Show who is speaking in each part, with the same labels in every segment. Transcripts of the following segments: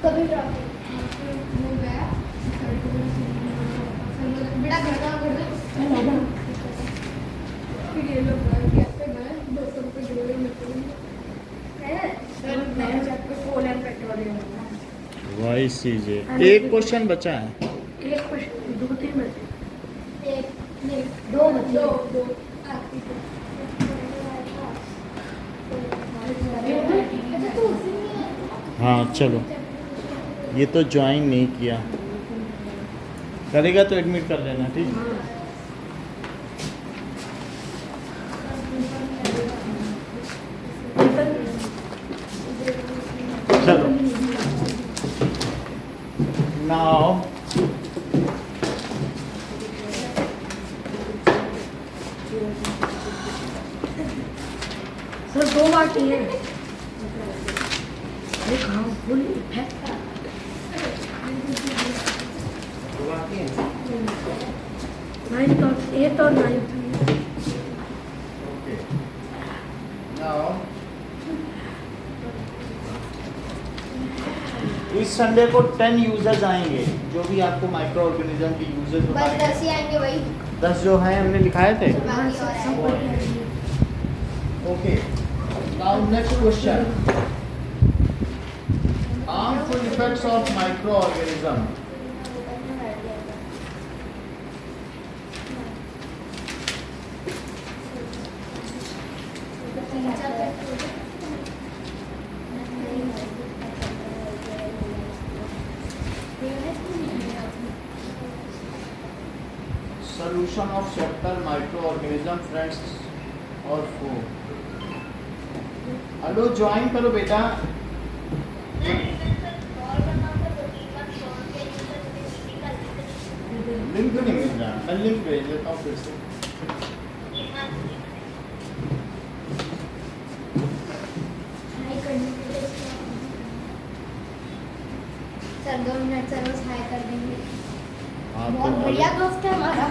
Speaker 1: कभी ट्रैफिक वो गया बेटा घर का फिर ये लोग गए कैसे गए 200 रुपये गिरे मेरे सर नया चैट पे कोल एंड पेट्रोलियम
Speaker 2: वाई सी जे एक क्वेश्चन बचा है।
Speaker 3: एक क्वेश्चन 2-3 बचे।
Speaker 1: एक नहीं
Speaker 3: दो बचे।
Speaker 1: दो अच्छा तो उसी में
Speaker 2: हाँ चलो, ये तो ज्वाइन नहीं किया, करेगा तो एडमिट कर लेना, ठीक है। चलो नाउ
Speaker 3: सर 2 बाकी है। ये कहाँ फुल इफेक्ट नाइन तो 8 और 9
Speaker 2: ओके नाउ इस संडे को 10 यूजर्स आएंगे, जो भी आपको माइक्रो ऑर्गेनिज्म के यूजर्स
Speaker 1: बस
Speaker 2: बताएंगे।
Speaker 1: 10 ही आएंगे भाई
Speaker 2: 10 जो हैं हमने लिखाए थे।
Speaker 1: बाकी और आएंगे
Speaker 2: okay now next question, harmful effects of microorganism। Solution of chapter microorganism friends और food। हेलो ज्वाइन करो बेटा, लिंक नहीं मिल रहा, मैं लिंक भेज देता हूँ फिर से।
Speaker 1: सर 2 मिनट सर बस हाय कर देंगे
Speaker 2: हाँ
Speaker 1: बहुत
Speaker 2: तो
Speaker 1: बढ़िया दोस्त है हमारा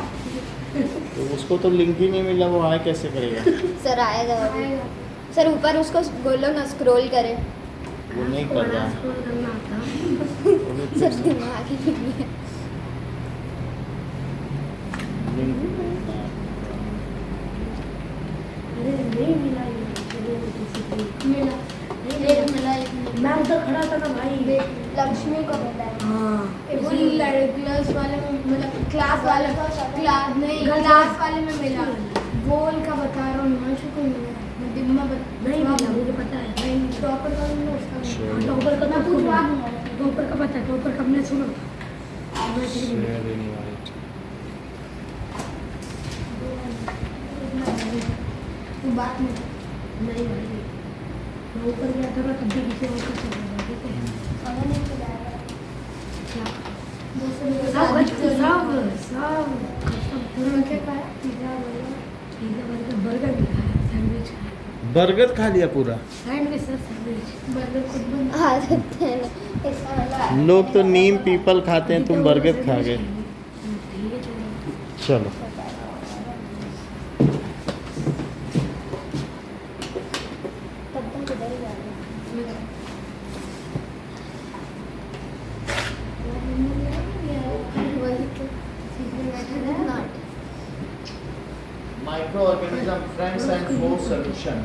Speaker 2: तो उसको तो लिंक ही नहीं मिला, वो हाय कैसे करेगा?
Speaker 1: सर आएगा सर ऊपर उसको बोलो ना स्क्रॉल करे
Speaker 2: वो नहीं कर रहा।
Speaker 3: स्क्रॉल करना आता।
Speaker 2: वो भी फिर
Speaker 1: सर
Speaker 2: से
Speaker 1: दिमाग ही नहीं है
Speaker 2: लिंक
Speaker 3: अरे नहीं मिला ये
Speaker 1: मिला एक मिला एक मिला।
Speaker 3: मैं उधर खड़ा था ना भाई।
Speaker 1: देख लक्ष्मी को मिला है
Speaker 3: हाँ
Speaker 1: वो क्लास वाले में मतलब क्लास वाले क्लास नहीं
Speaker 3: गलत
Speaker 1: क्लास वाले में मिला बोल का बता रहा हूँ हिमांशु को मिला मैं दिम्मा
Speaker 3: नहीं मिला, मुझे पता है।
Speaker 1: नहीं टॉपर का मिला उसका मिला।
Speaker 2: Sure.
Speaker 3: टॉपर का
Speaker 1: मैं पूछवा दूंगा
Speaker 3: टॉपर का पता है, टॉपर का हमने सुना था।
Speaker 2: Share invite.
Speaker 1: तू बात नहीं
Speaker 3: नहीं भाई, मैं ऊपर गया था ना तब भी किसी और का चल रहा था, ठीक है।
Speaker 1: समझ नहीं चलाएगा
Speaker 3: क्या
Speaker 1: दूसरे
Speaker 3: सब
Speaker 1: क्या खाया पिज्जा
Speaker 3: बर्गर भी खाया, सैंडविच खाया।
Speaker 2: बर्गर खा लिया पूरा।
Speaker 3: Sandwich sir, sandwich.
Speaker 1: बर्गर खुद बना आदत है इसका मतलब
Speaker 2: लोग तो नीम पीपल खाते हैं, तुम बर्गर खा गए।
Speaker 3: ठीक है चलो।
Speaker 2: चलो
Speaker 1: तब तक किधर ही जा रहे हैं वही तो not
Speaker 2: micro organism friends and four solution.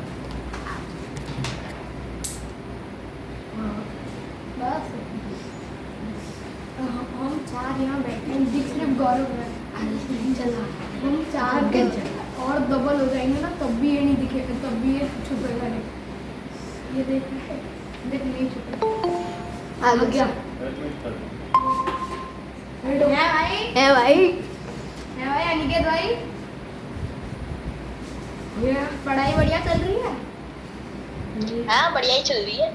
Speaker 1: बस हम 4 यहाँ बैठे हैं दिख सिर्फ गौरव है
Speaker 3: चला
Speaker 1: हम 4 के और डबल हो जाएंगे ना तब भी ये नहीं दिखेगा तब भी ये छुपेगा नहीं ये देख देख नहीं छुपेगा
Speaker 3: आ गया।
Speaker 1: है भाई अनिकेत भाई
Speaker 3: ये
Speaker 1: पढ़ाई बढ़िया चल रही है
Speaker 4: हाँ बढ़िया ही चल रही है।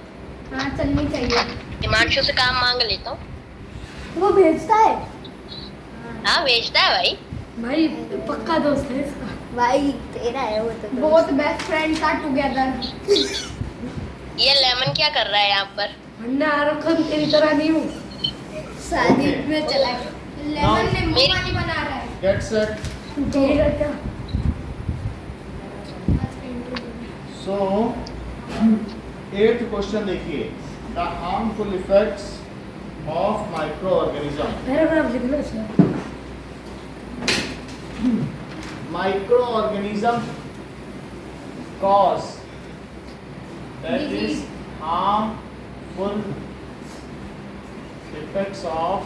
Speaker 1: हाँ चलनी चाहिए
Speaker 4: हिमांशु से काम मांग लेता हूँ।
Speaker 1: वो भेजता है
Speaker 4: हाँ बेचता है भाई।
Speaker 3: भाई पक्का दोस्त है इसका।
Speaker 1: भाई तेरा है वो तो बहुत बेस्ट फ्रेंड्स आर टुगेदर
Speaker 4: ये लेमन क्या कर रहा है यहाँ पर?
Speaker 3: वरना आरक्षण तेरी तरह नहीं हूँ।
Speaker 1: शादी में चला लेमन नींबू पानी बना रहा है
Speaker 2: गेट सेट।
Speaker 3: ठीक है क्या?
Speaker 2: सो 8th क्वेश्चन देखिए, the harmful effects of microorganism.
Speaker 3: Paragraph लिख लो sir.
Speaker 2: Microorganism cause that is
Speaker 1: Disease.
Speaker 2: harmful effects of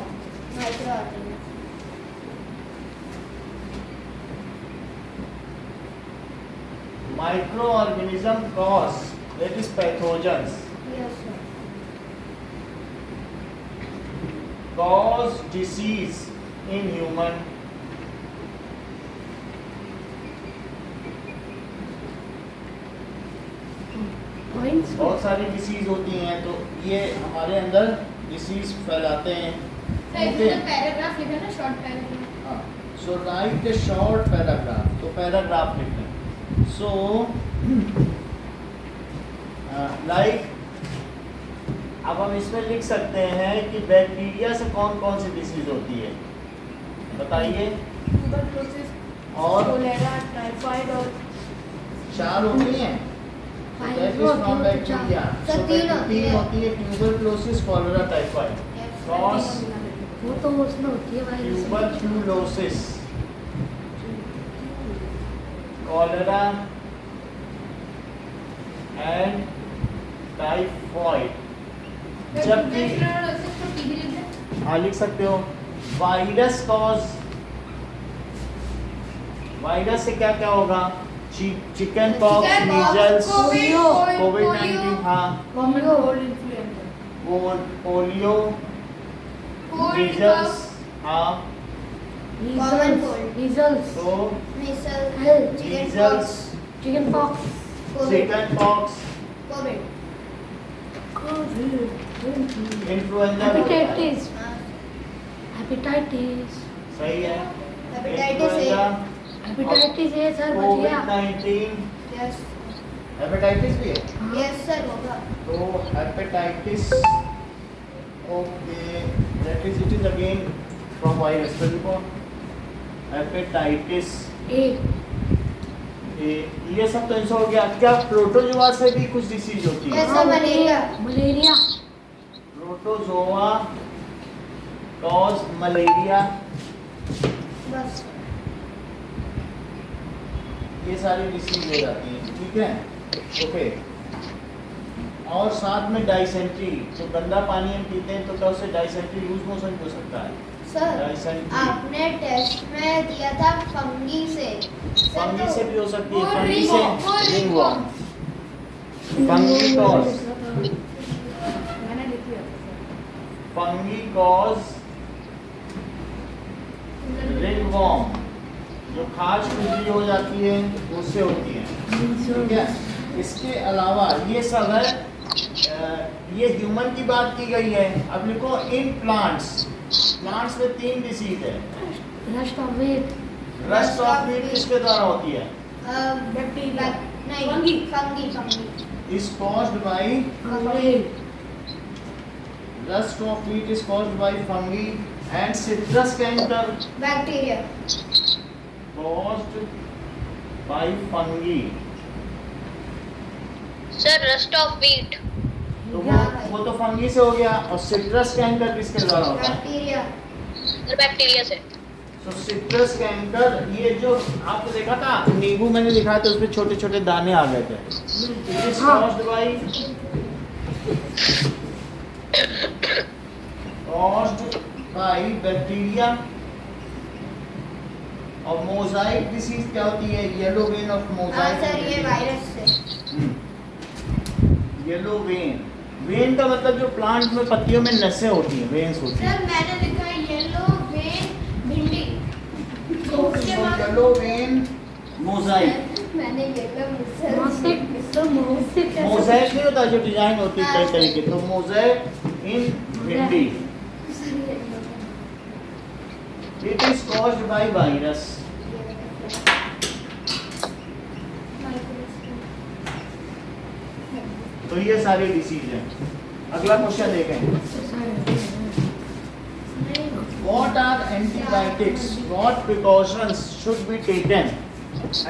Speaker 2: microorganism cause that is pathogens
Speaker 1: Yes, sir.
Speaker 2: cause disease in human
Speaker 3: points
Speaker 2: बहुत सारी disease होती हैं तो ये हमारे अंदर डिसीज फैलाते हैं
Speaker 1: सर
Speaker 2: होते
Speaker 1: इसमें
Speaker 2: हैं।
Speaker 1: पैराग्राफ लिखा ना शॉर्ट पैराग्राफ।
Speaker 2: सो राइट ए शॉर्ट पैराग्राफ तो पैराग्राफ लिखना सो लाइक अब हम इसमें लिख सकते हैं कि बैक्टीरिया से कौन कौन सी डिसीज होती है बताइए
Speaker 1: ट्यूबरकुलोसिस
Speaker 2: और
Speaker 1: कोलेरा टाइफाइड और
Speaker 2: 4 होती हैं that is from bacteria
Speaker 1: sir,
Speaker 2: so
Speaker 1: 3 होती है।
Speaker 2: होती है ट्यूबरकुलोसिस कॉलेरा टाइफाइड Cause
Speaker 3: वो तो उसमें होती है virus.
Speaker 2: Tuberculosis cholera and typhoid जबकि हाँ लिख सकते हो वायरस कॉज वायरस से क्या क्या होगा चिकन पॉक्स मीजल्स कोविड-19 हाँ
Speaker 1: common cold influenza
Speaker 2: polio
Speaker 1: cold
Speaker 2: measles हाँ
Speaker 1: Common cold.
Speaker 3: मीजल्स,
Speaker 2: तो
Speaker 3: measles,
Speaker 2: measles
Speaker 3: chicken pox,
Speaker 2: chicken pox
Speaker 1: Covid
Speaker 2: influenza
Speaker 3: hepatitis, hepatitis,
Speaker 2: सही है
Speaker 1: हेपेटाइटिस ए
Speaker 2: इन्फ्लुएंजा
Speaker 3: हेपेटाइटिस है सर, बच गया।
Speaker 2: कोविड-19
Speaker 1: यस
Speaker 2: हेपेटाइटिस भी है
Speaker 1: यस सर होगा
Speaker 2: तो hepatitis okay that is it is again from virus तो हेपेटाइटिस
Speaker 3: ए
Speaker 2: ये सब तो ऐसा हो गया क्या प्रोटोजोआ से भी कुछ डिसीज होती है
Speaker 1: Yes, sir. Malaria.
Speaker 3: Malaria,
Speaker 2: protozoa cause malaria
Speaker 1: बस
Speaker 2: ये सारी डिसीज हो जाती है ठीक है ओके और साथ में डाइसेंट्री तो गंदा पानी हम पीते हैं तो क्या उससे डाइसेंट्री लूज मोशन हो सकता है
Speaker 1: सर
Speaker 2: डाइसेंट्री
Speaker 1: आपने टेस्ट में दिया था फंगी से
Speaker 2: फंगी से भी हो सकती है
Speaker 1: वो
Speaker 2: फंगी
Speaker 1: ringworm, वो
Speaker 2: से
Speaker 1: ringworm।
Speaker 2: फंगी कॉज
Speaker 1: मैंने लिख लिया
Speaker 2: फंगी कॉज रिंगवॉर्म जो खाज खुजली हो जाती है उससे होती है ठीक है इसके अलावा ये सब है ये ह्यूमन की बात की गई है अब लिखो इन प्लांट्स में 3 डिसीज है
Speaker 3: rust of wheat,
Speaker 2: rust of wheat किसके द्वारा होती है
Speaker 1: बैक्टीरिया नहीं
Speaker 3: fungi.
Speaker 1: Fungi
Speaker 2: is caused by
Speaker 3: fungal,
Speaker 2: rust of wheat is caused by fungi and citrus canker
Speaker 1: bacteria
Speaker 2: caused by fungi
Speaker 4: sir rust of wheat
Speaker 2: तो वो तो fungi से हो गया और सिट्रस कैंकर किसके द्वारा होता है
Speaker 1: बैक्टीरिया
Speaker 4: बैक्टीरिया से
Speaker 2: तो सिट्रस कैंकर ये जो आपने देखा था नींबू मैंने लिखा था उसमें छोटे छोटे दाने आ गए थे it is caused by bacteria और मोजाइक डिसीज क्या होती है येलो वेन ऑफ
Speaker 1: हाँ सर ये
Speaker 2: मोजाइक
Speaker 1: वायरस से
Speaker 2: येलो वेन वेन का मतलब जो प्लांट में पत्तियों में नसें होती हैं वेन्स होती हैं
Speaker 1: सर मैंने लिखा है येलो वेन भिंडी उसके बाद
Speaker 2: येलो वेन मोजाइक
Speaker 1: मैंने येलो
Speaker 3: मोसेक, सर मोसेक कैसे?
Speaker 2: मोजाइक नहीं होता जो डिजाइन होती है कई तरीके तो मोजाइक इन भिंडी it is caused by virus तो ये सारी डिसीज है अगला क्वेश्चन देखें What are antibiotics? What precautions should be taken?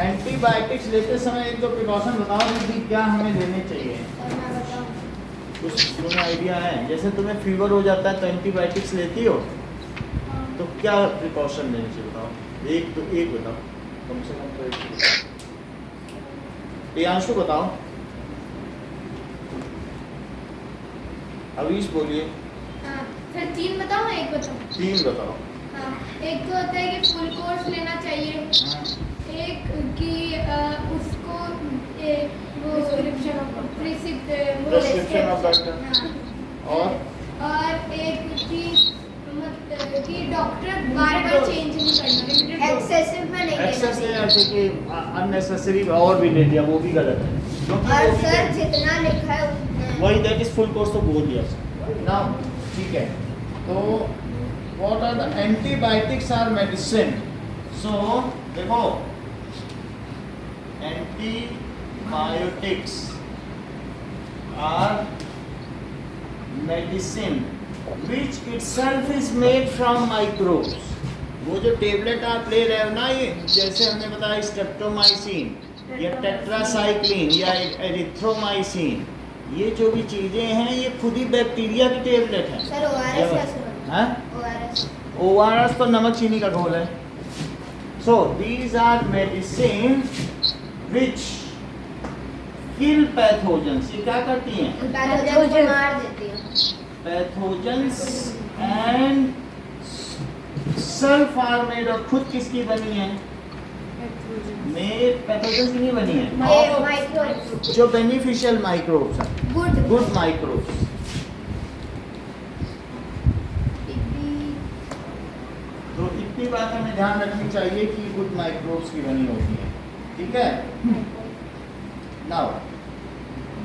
Speaker 2: Antibiotics लेते समय एक दो precaution बताओ दीदी क्या हमें लेने चाहिए? कुछ तुम्हें आइडिया है? जैसे तुम्हें फीवर हो जाता है तो एंटीबायोटिक्स लेती हो, तो क्या प्रिकॉशन लेनी चाहिए बताओ? एक बताओ, कम से कम तो एक बताओ। प्रियांशु बताओ, अवीश बोलिए।
Speaker 1: हाँ, फिर 3 बताओ, एक बताओ।
Speaker 2: 3 बताओ।
Speaker 1: हाँ, एक तो होता है कि फुल कोर्स लेना चाहिए, एक कि उसको वो
Speaker 2: प्रिस्क्रिप्शन ऑफ डॉक्टर, और
Speaker 1: एक कि डॉक्टर बार-बार चेंज नहीं करना, एक्सेसिव में नहीं
Speaker 2: एक्सेस है, ऐसे कि अननेसेसरी और भी ले लिया, वो भी गलत है। क्योंकि
Speaker 1: और
Speaker 2: वो भी
Speaker 1: सर जितना लिखा है
Speaker 2: वही दैट इज फुल कोर्स तो बोल दिया ना, ठीक है। तो what are the antibiotics are medicine. So देखो, antibiotics are medicine which itself is made from microbes। वो जो टेबलेट आप ले रहे हो ना, ये जैसे हमने बताया स्ट्रेप्टोमाइसिन या टेट्रासाइक्लिन या एरिथ्रोमाइसिन, ये जो भी चीज़ें हैं ये खुद ही बैक्टीरिया की टेबलेट है।
Speaker 1: सर ORS कैसे बनता है?
Speaker 2: ORS तो नमक चीनी का घोल है। So these are medicine which kill pathogens. ये क्या करती हैं?
Speaker 1: पैथोजन को मार देती है।
Speaker 2: Pathogens and self are made of, खुद किसकी बनी है? पैथोजेंस की नहीं बनी है,
Speaker 1: माइक्रोब्स,
Speaker 2: जो बेनिफिशियल माइक्रोब्स हैं, गुड माइक्रोब्स। तो इतनी बात हमें ध्यान रखनी चाहिए कि गुड माइक्रोब्स की बनी होती है, ठीक है। Now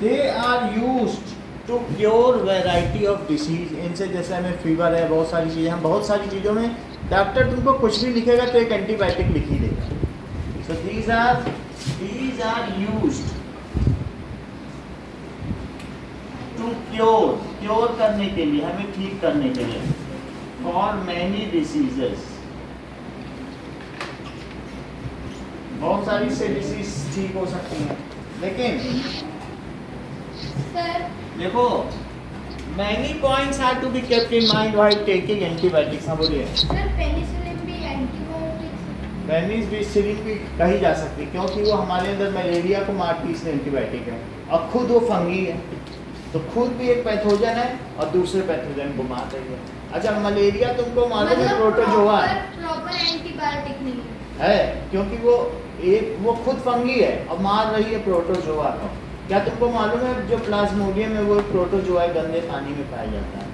Speaker 2: they are used to cure variety of disease. इनसे जैसे हमें फीवर है, बहुत सारी चीज़ें, हम बहुत सारी चीज़ों में डॉक्टर तुमको कुछ भी लिखेगा तो एक एंटीबायोटिक लिख ही देगा। So these are used to cure करने के लिए, हमें ठीक करने के लिए, फॉर मैनी डिसीजेस। बहुत सारी से डिसीज ठीक हो सकती हैं, लेकिन
Speaker 1: सर
Speaker 2: देखो, many points are to be kept in mind while taking antibiotics। हाँ बोलिए।
Speaker 1: सर पेनिसिलिन भी एंटीबायोटिक्स है।
Speaker 2: पेनिसिलिन भी कही जा सकती है, क्योंकि वो हमारे अंदर मलेरिया को मारती है, इसलिए एंटीबायोटिक है। और खुद वो फंगी है, तो खुद भी एक पैथोजन है और दूसरे पैथोजन को मार रही है। अच्छा, मलेरिया तुमको मालूम है प्रोटोजोआ है,
Speaker 1: प्रॉपर एंटीबायोटिक नहीं
Speaker 2: है, क्योंकि वो खुद फंगी है और मार रही है प्रोटोजोआ को। क्या तुमको मालूम है जो प्लाज्मोडियम है वो प्रोटोजोआ गंदे पानी में पाया जाता है,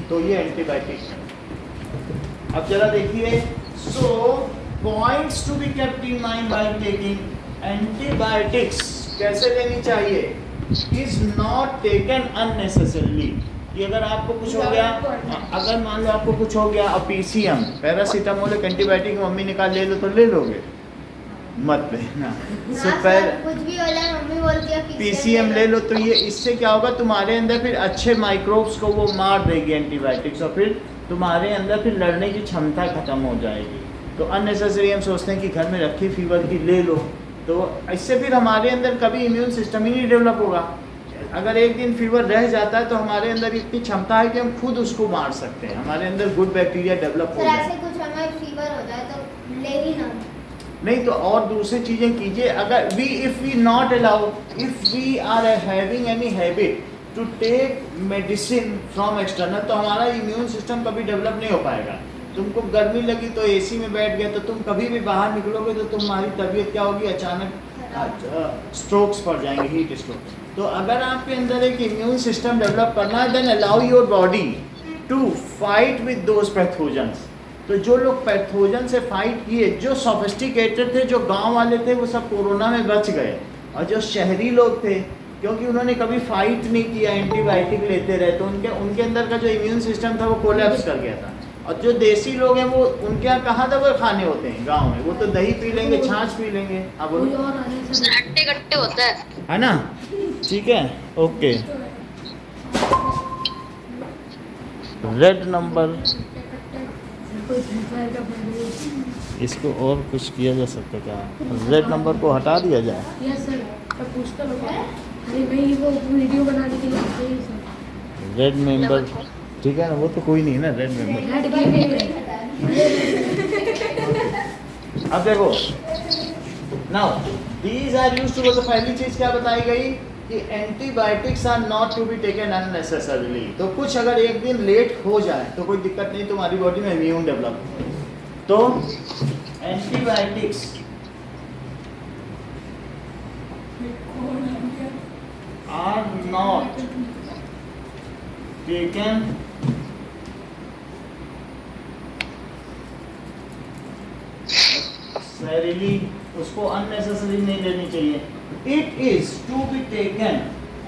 Speaker 2: तो ये एंटीबायोटिक है। अब जरा देखिए, so points to be kept in mind while taking antibiotics कैसे लेनी चाहिए? Is not taken unnecessarily. कि अगर आपको कुछ हो गया, अगर मान लो आपको कुछ हो गया और PCM पैरासीटामोल एक एंटीबायोटिक मम्मी निकाल ले लो तो ले लोगे, मत लेना।
Speaker 1: कुछ भी हो जाए मम्मी बोलती है
Speaker 2: PCM ले लो, तो ये इससे क्या होगा, तुम्हारे अंदर फिर अच्छे माइक्रोब्स को वो मार देगी एंटीबायोटिक्स, और फिर तुम्हारे अंदर फिर लड़ने की क्षमता खत्म हो जाएगी। तो अननेसेसरी हम सोचते हैं कि घर में रखी फीवर की ले लो, तो इससे फिर हमारे अंदर कभी इम्यून सिस्टम ही नहीं डेवलप होगा। अगर एक दिन फीवर रह जाता है तो हमारे अंदर इतनी क्षमता है कि हम खुद उसको मार सकते हैं, हमारे अंदर गुड बैक्टीरिया डेवलप हो जाए।
Speaker 1: कुछ हमें फीवर हो जाए तो ले ही ना,
Speaker 2: नहीं तो और दूसरी चीज़ें कीजिए। अगर if we not allow, if we are having any habit to take medicine from external, तो हमारा इम्यून सिस्टम कभी डेवलप नहीं हो पाएगा। तुमको गर्मी लगी तो AC में बैठ गए, तो तुम कभी भी बाहर निकलोगे तो तुम्हारी तबीयत क्या होगी, अचानक स्ट्रोक्स पड़ जाएंगे, हीट स्ट्रोक। तो अगर आपके अंदर एक इम्यून सिस्टम डेवलप करना है, then allow your body to fight with those pathogens. तो जो लोग पैथोजन से फाइट किए, जो सोफिस्टिकेटेड थे, जो गांव वाले थे, वो सब कोरोना में बच गए। और जो शहरी लोग थे, क्योंकि उन्होंने कभी फाइट नहीं किया, एंटीबायोटिक लेते रहे, तो उनके अंदर का जो इम्यून सिस्टम था वो कोलैप्स कर गया था। और जो देसी लोग हैं वो उनके यहाँ कहाँ दवा खाने होते हैं गांव में, वो तो दही पी लेंगे, छाछ पी लेंगे। अब
Speaker 4: हट्टे कट्टे होता
Speaker 2: है ना, ठीक है, ओके। रेड नंबर, इसको और कुछ किया जा सकता है क्या? रेड नंबर को हटा दिया जाए?
Speaker 3: यस सर, पूछता लोग अरे भाई वो वीडियो बनाने के लिए आते हैं सब।
Speaker 2: रेड मेंबर ठीक है ना, वो तो कोई नहीं है ना रेड मेंबर।
Speaker 3: रेड गेम है।
Speaker 2: अब देखो now these are used to, तो पहली चीज क्या बताई गई कि antibiotics are not to be taken unnecessarily. तो कुछ अगर एक दिन लेट हो जाए तो कोई दिक्कत नहीं, तुम्हारी बॉडी में इम्यून डेवलप हो। तो antibiotics are not taken necessarily, उसको अननेसेसरी नहीं लेनी चाहिए। It is to be taken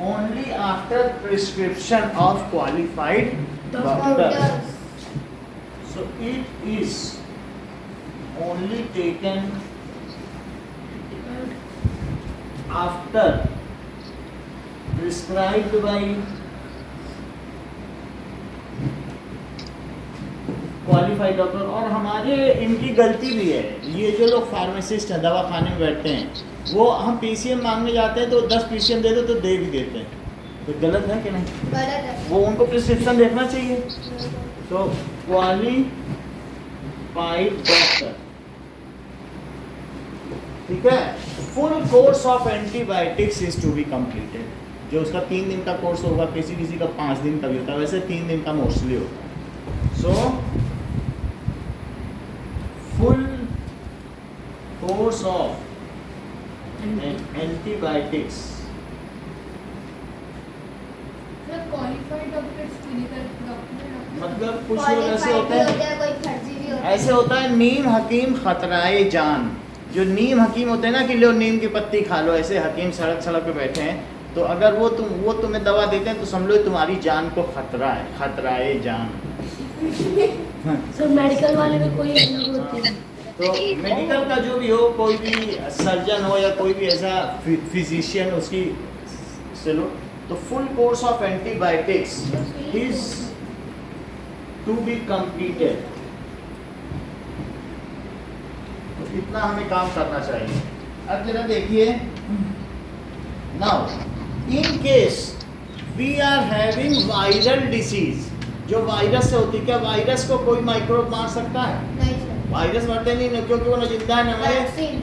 Speaker 2: only after prescription of qualified doctor. So it is only taken after prescribed by qualified doctor. और हमारे इनकी गलती भी है, ये जो लोग फार्मासिस्ट हैं दवा खाने में बैठते हैं, वो हम पीसीएम मांगने जाते हैं तो 10 पीसीएम दे दो तो दे भी देते हैं, तो गलत है कि नहीं?
Speaker 1: गलत है।
Speaker 2: वो उनको प्रिस्क्रिप्शन देखना चाहिए। तो क्वालिफाइड डॉक्टर, ठीक है। Full course of antibiotics is to be completed. जो उसका 3 दिन का कोर्स होगा, किसी किसी का 5 दिन का भी होता है, वैसे 3 दिन का मोस्टली होता है। सो full course of antibiotics
Speaker 1: qualified doctor
Speaker 2: मतलब कुछ लोग ऐसे होते हैं,
Speaker 1: कोई फर्जी भी होता है।
Speaker 2: ऐसे होता है नीम हकीम खतराए जान। जो नीम हकीम होते हैं ना कि लो नीम की पत्ती खा लो, ऐसे हकीम सड़क पे बैठे हैं, तो अगर वो तुम्हें दवा देते हैं तो समझ लो तुम्हारी जान को खतरा है, खतराए जान।
Speaker 3: सर मेडिकल वाले में कोई अलग होते हैं।
Speaker 2: तो मेडिकल का जो भी हो, कोई भी सर्जन हो या कोई भी ऐसा फिजिशियन उसकी से लो, तो full course of antibiotics is to be completed. तो इतना हमें काम करना चाहिए। अब जरा देखिए, now in case we are having viral disease, जो वायरस से होती है, क्या वायरस को कोई माइक्रोब मार सकता है?
Speaker 1: नहीं सर।
Speaker 2: वायरस मरते नहीं ना, क्योंकि वो न जिंदा है न मरे।
Speaker 1: वैक्सीन।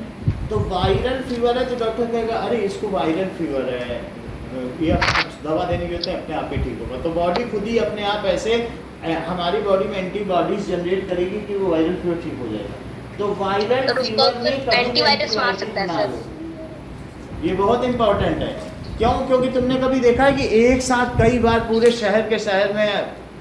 Speaker 2: तो वायरल फीवर है तो डॉक्टर कहेगा अरे इसको वायरल फीवर है, ये दवा देने के होते हैं, अपने आप ही ठीक होगा। तो बॉडी खुद ही अपने आप ऐसे हमारी बॉडी में एंटीबॉडीज जनरेट करेगी कि वो वायरल फीवर ठीक हो जाएगा। तो वायरल
Speaker 4: तो उसको
Speaker 2: फीवर में कभी
Speaker 4: एंटीवायरस मार सकता है
Speaker 2: ना
Speaker 4: सर।
Speaker 2: लो। ये बहुत इंपॉर्टेंट है। क्यों? क्योंकि तुमने कभी देखा है कि एक साथ कई बार पूरे शहर में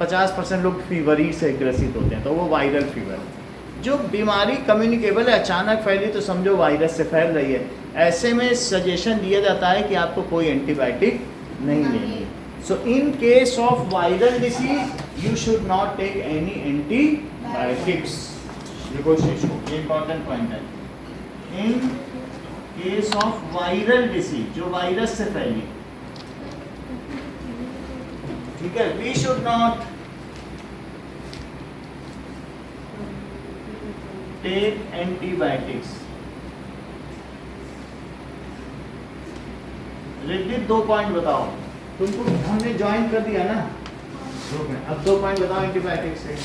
Speaker 2: 50% लोग फीवर ही से ग्रसित होते हैं, तो वो वायरल फीवर है। जो बीमारी कम्युनिकेबल है, अचानक फैली तो समझो वायरस से फैल रही है, ऐसे में सजेशन दिया जाता है कि आपको कोई एंटीबायोटिक नहीं लेनी। So in case of viral disease you should not take any antibiotics. ये कोशिश हो, ये इंपॉर्टेंट पॉइंट है। In case of viral disease, जो वायरस से फैली, ठीक है, we should not take antibiotics. Riddhi 2 point बताओ। तुमको हमने ज्वाइन कर दिया ना ग्रुप में, अब 2 पॉइंट बताओ एंटीबायोटिक्स से।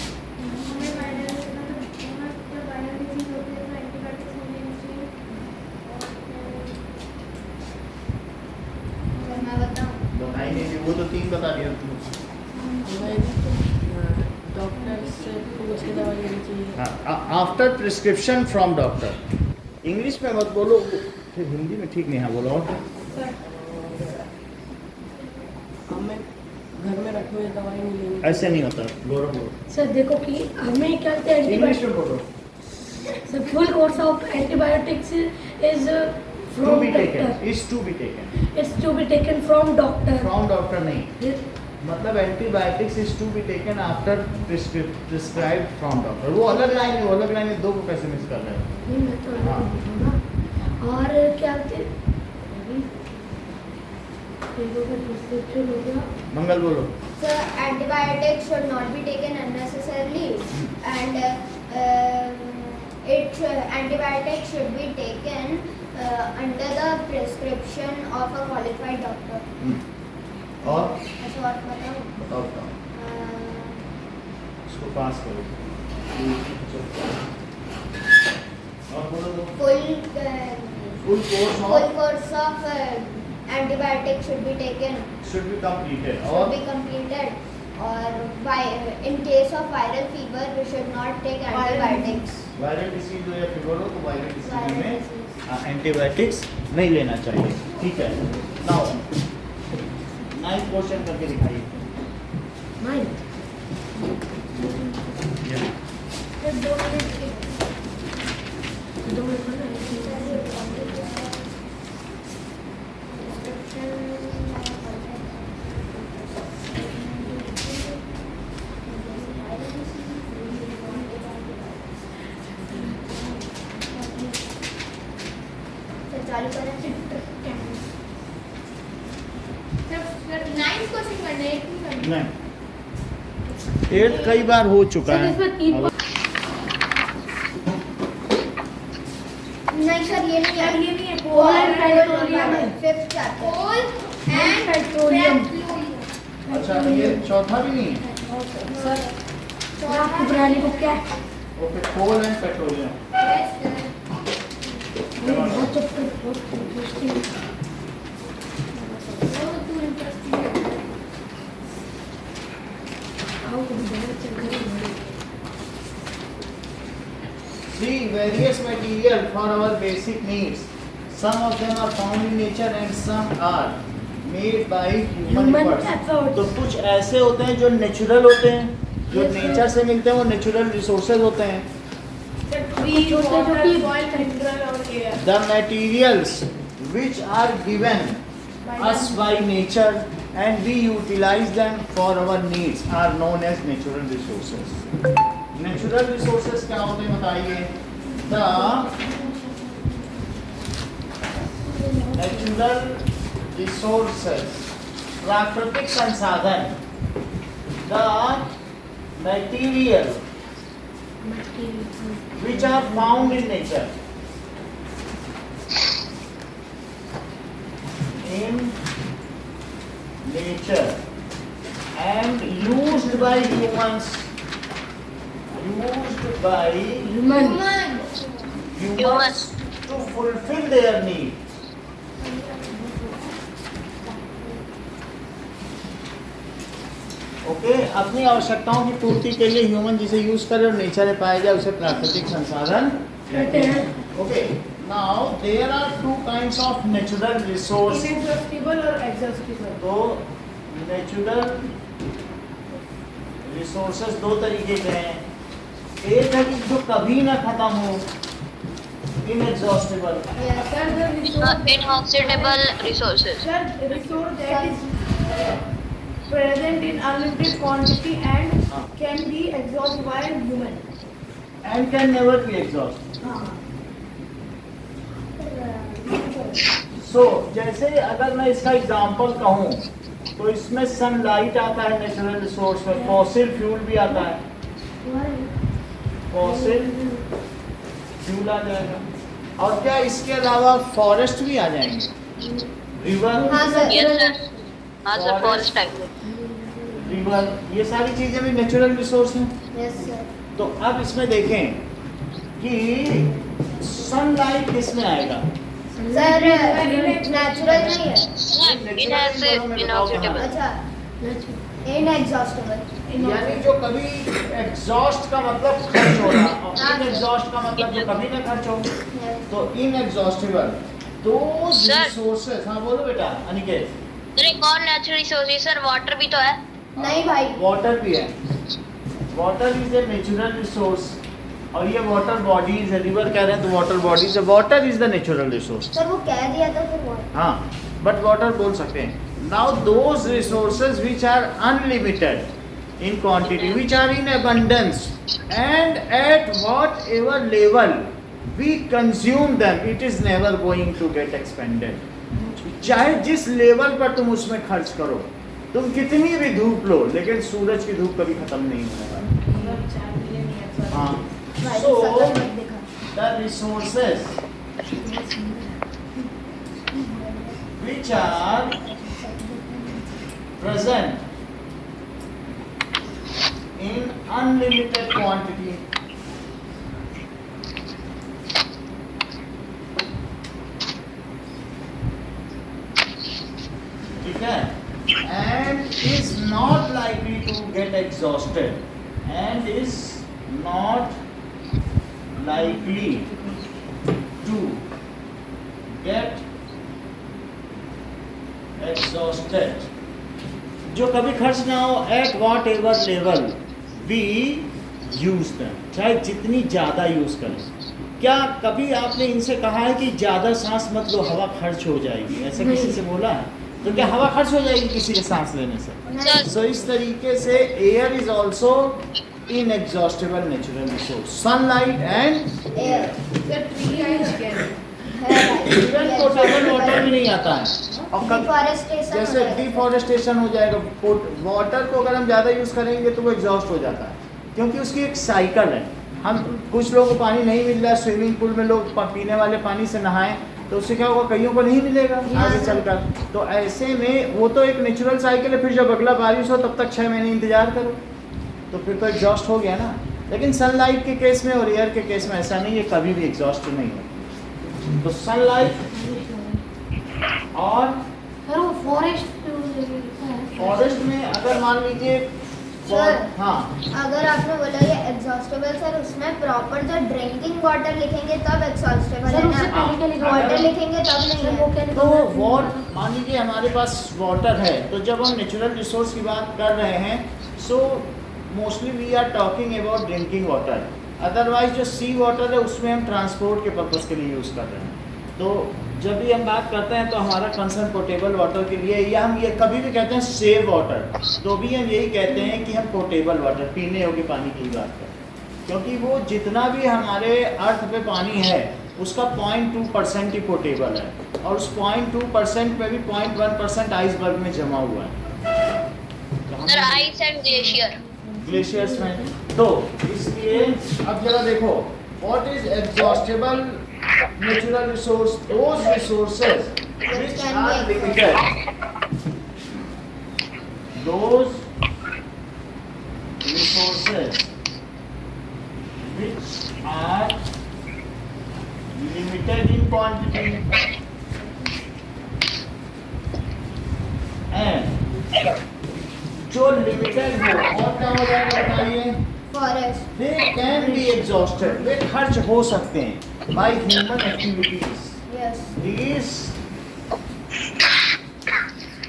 Speaker 2: बताई नहीं, वो तो 3 बता दिया तुमने।
Speaker 3: डॉक्टर से पूछ के दवाई लेनी चाहिए।
Speaker 2: After prescription from doctor. English में मत बोलो, फिर हिंदी में ठीक नहीं है, बोलो।
Speaker 3: हमें घर में रखे हुए दवाई नहीं लेनी।
Speaker 2: ऐसे नहीं होता, गौरव बोलो।
Speaker 3: सर देखो कि हमें क्या कहते हैं
Speaker 2: इंग्लिश
Speaker 3: एंटीबायोटिक।
Speaker 2: में बोलो।
Speaker 3: Sir full course of antibiotics is
Speaker 2: to
Speaker 3: from
Speaker 2: be taken,
Speaker 3: doctor.
Speaker 2: Is to be taken,
Speaker 3: it's to be taken from doctor.
Speaker 2: From doctor नहीं, मतलब antibiotics is to be taken after prescribed from doctor. वो अलग line है, वो अलग line है, 2 को कैसे मिस कर रहे हो?
Speaker 3: नहीं मैं तो
Speaker 2: हाँ।
Speaker 3: और क्या कहते हैं, प्रिस्क्रिप्शन हो गया।
Speaker 2: मंगल बोलो।
Speaker 1: So antibiotics should not be taken unnecessarily, and antibiotics should be taken under the prescription of a qualified doctor.
Speaker 2: और
Speaker 1: ऐसा और बताओ।
Speaker 2: बताओ इसको पास करो। और बोलो तो
Speaker 1: full
Speaker 2: full course
Speaker 1: course of antibiotics should be taken,
Speaker 2: should be completed
Speaker 1: should
Speaker 2: और
Speaker 1: be completed, or in case of viral fever we should not take antibiotics।
Speaker 2: Viral disease हो या फीवर हो तो वायरल डिसीज
Speaker 1: Viral
Speaker 2: में
Speaker 1: disease।
Speaker 2: Antibiotics नहीं लेना चाहिए। ठीक है, नाउ 9th क्वेश्चन करके दिखाइए।
Speaker 3: नाइन
Speaker 1: फिर 2 मिनट के
Speaker 3: 2 मिनट पढ़ना है।
Speaker 1: चालू करें। सिर्फ 9 क्वेश्चन करने, 8 नहीं करने।
Speaker 2: नहीं 8 कई बार हो चुका
Speaker 3: सर,
Speaker 2: है।
Speaker 3: इसमें 3
Speaker 1: नहीं सर, ये नहीं है।
Speaker 3: ये नहीं है। कोल एंड पेट्रोलियम है।
Speaker 1: 5th chapter.
Speaker 3: Coal and petroleum.
Speaker 2: अच्छा, ये चौथा भी नहीं है।
Speaker 3: सर आपको बनाने को क्या है?
Speaker 2: Okay, coal and petroleum.
Speaker 3: बहुत चैप्टर बहुत इंटरेस्टिंग है। आओ कभी बहुत चल रही है।
Speaker 2: See various material for our basic needs. Some of them are found in nature and some are made by human
Speaker 3: Human
Speaker 2: efforts.
Speaker 3: efforts.
Speaker 2: तो कुछ ऐसे होते हैं जो नेचुरल होते हैं, जो
Speaker 3: Yes, sir.
Speaker 2: नेचर से मिलते हैं, वो नेचुरल रिसोर्सेज होते हैं। The materials which are given us by nature and we utilize them for our needs are known as natural resources. Natural resources क्या होते हैं बताइए? The natural resources, प्राकृतिक संसाधन, the material which are found in nature, and used by humans to fulfill their need. Okay, अपनी आवश्यकताओं की पूर्ति के लिए ह्यूमन जिसे यूज करे और नेचर में पाया जाए उसे प्राकृतिक संसाधन कहते हैं। Okay, now there are 2 kinds of natural resource.
Speaker 3: Inexhaustible और एग्जॉस्टिबल।
Speaker 2: तो नेचुरल रिसोर्सेज 2 तरीके के हैं। एक है कि जो कभी ना खत्म हो, inexhaustible.
Speaker 4: Inhospitable resources.
Speaker 3: resource that is present in unlimited quantity and can be exhausted by human.
Speaker 2: And can never be exhaust. So जैसे अगर मैं इसका एग्जांपल कहूँ तो इसमें सनलाइट आता है नेचुरल रिसोर्स में, फॉसिल फ्यूल भी आता है, फॉसिल फ्यूल आ जाएगा। और क्या इसके अलावा फॉरेस्ट भी आ जाएंगे, रिवर,
Speaker 1: हाँ सर।
Speaker 4: Yes sir. हाँ सर, forest type में।
Speaker 2: रिवर, ये सारी चीजें भी नेचुरल रिसोर्स हैं।
Speaker 1: Yes sir.
Speaker 2: तो अब इसमें देखें कि सनलाइट किस में आएगा?
Speaker 1: सर नेचुरल नहीं है।
Speaker 4: Inhospitable.
Speaker 1: अच्छा, इनएग्जॉस्टिबल।
Speaker 2: यानी जो कभी एग्जॉस्ट का मतलब खर्च हो रहा और इनएग्जॉस्ट का मतलब जो कभी ना खर्च हो, तो इनएग्जॉस्टिबल दो
Speaker 4: Sir.
Speaker 2: रिसोर्सेज। हाँ बोलो बेटा अनिकेत।
Speaker 4: सर एक और नेचुरल रिसोर्स है सर, वाटर भी तो है।
Speaker 1: नहीं भाई।
Speaker 2: वाटर भी है, water is a natural resource. और ये वाटर बॉडीज है, रिवर कह रहे हैं तो वाटर बॉडीज है, water is the natural resource.
Speaker 1: Sir वो कह दिया था फिर वो।
Speaker 2: हाँ, बट वाटर बोल सकते हैं। Now those resources which are unlimited in quantity, which are in abundance, and at whatever level we consume them, it is never going to get expended. चाहे जिस लेवल पर तुम उसमें खर्च करो, तुम कितनी भी धूप लो, लेकिन सूरज की धूप कभी खत्म नहीं होने वाली। हाँ, so the resources which are present in unlimited quantity. ठीक है, and is not likely to get exhausted, and is not likely to get exhausted, जो कभी खर्च ना हो at whatever level we use them, चाहे जितनी ज़्यादा यूज़ करें। क्या कभी आपने इनसे कहा है कि ज़्यादा सांस मत लो, हवा खर्च हो जाएगी, ऐसा किसी से बोला है? तो क्या हवा खर्च हो जाएगी किसी के सांस लेने से? सो इस तरीके से air is also inexhaustible natural resource, sunlight and
Speaker 3: air sir tree
Speaker 2: even portable water भी नहीं आता है। और जैसे डिफॉरेस्टेशन हो जाएगा, वाटर को अगर हम ज़्यादा यूज़ करेंगे तो वो एग्जॉस्ट हो जाता है, क्योंकि उसकी एक साइकिल है। हम कुछ लोगों को पानी नहीं मिल रहा है, स्विमिंग पूल में लोग पीने वाले पानी से नहाएं तो उससे क्या होगा, कईयों को नहीं मिलेगा आगे चलकर। तो ऐसे में वो तो एक नेचुरल साइकिल है, फिर जब अगला बारिश हो तब तक 6 महीने इंतजार करो, तो फिर तो एग्जॉस्ट हो गया ना। लेकिन सनलाइट के केस में और एयर के केस में ऐसा नहीं है, कभी भी एग्जॉस्ट नहीं होती। तो सनलाइट और
Speaker 1: सर वो
Speaker 2: फॉरेस्ट में अगर मान लीजिए
Speaker 3: सर,
Speaker 2: हाँ,
Speaker 3: अगर आपने बोला ये एग्जॉस्टेबल सर, उसमें प्रॉपर जो ड्रिंकिंग वाटर लिखेंगे तब एग्जॉस्टेबल
Speaker 1: सर,
Speaker 3: है
Speaker 1: उससे
Speaker 3: ना,
Speaker 1: पहले क्या लिखा
Speaker 3: वाटर
Speaker 1: है?
Speaker 3: लिखेंगे तब नहीं है।
Speaker 1: वो क्या लिखा
Speaker 2: तो
Speaker 1: है?
Speaker 2: वॉट मान लीजिए हमारे पास वाटर है, तो जब हम नेचुरल रिसोर्स की बात कर रहे हैं, so mostly we are talking about drinking water. Otherwise जो सी वाटर है उसमें हम ट्रांसपोर्ट के पर्पज़ के लिए यूज़ कर रहे हैं। तो जब भी हम बात करते हैं तो हमारा कंसर्न पोर्टेबल वाटर के लिए, या हम ये कभी भी कहते हैं सेव वाटर, तो भी हम यही कहते हैं कि हम पोर्टेबल वाटर, पीने योग्य पानी की बात करें, क्योंकि वो जितना भी हमारे अर्थ पे पानी है उसका 0.2% ही पोर्टेबल है, और उस 0.2% में भी 0.1% आइसबर्ग में जमा हुआ है,
Speaker 4: sir ice and glacier.
Speaker 2: Glaciers में। तो इसलिए अब जरा देखो, what is exhaustible natural resource? Those resources which are limited, those resources which are limited in quantity and जो लिमिटेड हो, और क्या हो जाएगा बताइए?
Speaker 3: Forest
Speaker 2: They can be exhausted, वे खर्च हो सकते हैं by human activities.
Speaker 3: Yes
Speaker 2: These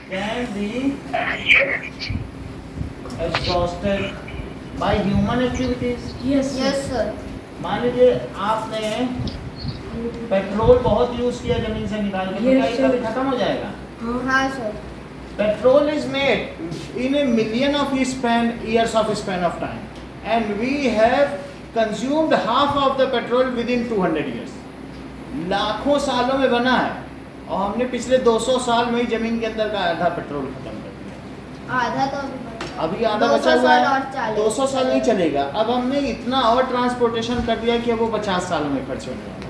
Speaker 2: can be exhausted by human activities.
Speaker 1: Yes
Speaker 3: yes sir
Speaker 2: मान लीजिए आपने पेट्रोल बहुत यूज किया जमीन से निकाल के, तो क्या ये कभी खत्म हो जाएगा?
Speaker 3: हाँ sir
Speaker 2: Petrol is made in a million of years of span of time, and we have consumed half of the petrol within 200 years. लाखों सालों में बना है, और हमने पिछले 200 साल में ही जमीन के अंदर का आधा पेट्रोल खत्म कर दिया।
Speaker 3: आधा तो
Speaker 2: अभी आधा
Speaker 3: 200
Speaker 2: बचा हुआ
Speaker 3: साल और
Speaker 2: है,
Speaker 3: चालीस
Speaker 2: 200 साल नहीं चलेगा। अब हमने इतना और ट्रांसपोर्टेशन कर दिया कि अब वो 50 सालों में खर्च होने वाला है।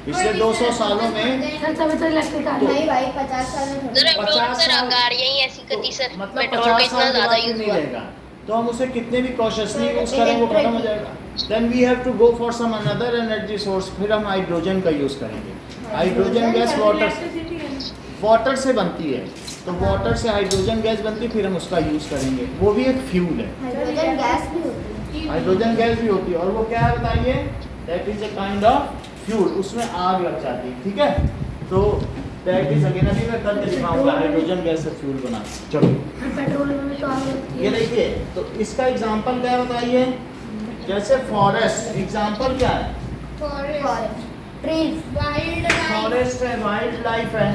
Speaker 2: पिछले 200 सालों में
Speaker 1: सर तभी तो इलेक्ट्रिक आ
Speaker 3: नहीं भाई 50 साल में थोड़ी।
Speaker 4: सर
Speaker 2: 50
Speaker 4: सर
Speaker 2: साल-
Speaker 4: गाड़ियां ही ऐसी करती सर,
Speaker 2: मतलब
Speaker 4: पेट्रोल का
Speaker 2: 50
Speaker 4: इतना
Speaker 2: साल के
Speaker 4: ज्यादा
Speaker 2: बाद
Speaker 4: यूज
Speaker 2: नहीं
Speaker 4: हुआ।
Speaker 2: रहेगा, तो हम उसे कितने भी कॉशियसली
Speaker 3: तो
Speaker 2: यूज करें वो खत्म हो
Speaker 3: electric-
Speaker 2: जाएगा। Then we have to go for some another energy source, फिर हम हाइड्रोजन का यूज करेंगे। हाइड्रोजन गैस वाटर से बनती है, तो वाटर से हाइड्रोजन गैस बनती है, फिर हम उसका यूज करेंगे, वो भी एक फ्यूल है।
Speaker 3: हाइड्रोजन गैस भी होती है।
Speaker 2: हाइड्रोजन गैस भी होती है, और वो क्या है बताइए? That is a kind of fuel, उसमें आग लग जाती है, ठीक है? तो दैट इज अगेन, अभी मैं करके दिखाऊंगा हाइड्रोजन गैस से फ्यूल बना। चलो
Speaker 1: पेट्रोल में भी तो आग लगती
Speaker 2: ये
Speaker 1: है।
Speaker 2: देखिए, तो इसका एग्जांपल क्या है बताइए? जैसे फॉरेस्ट, एग्जांपल क्या है?
Speaker 3: फॉरेस्ट ट्रीज
Speaker 2: फॉरेस्ट है, वाइल्ड लाइफ है।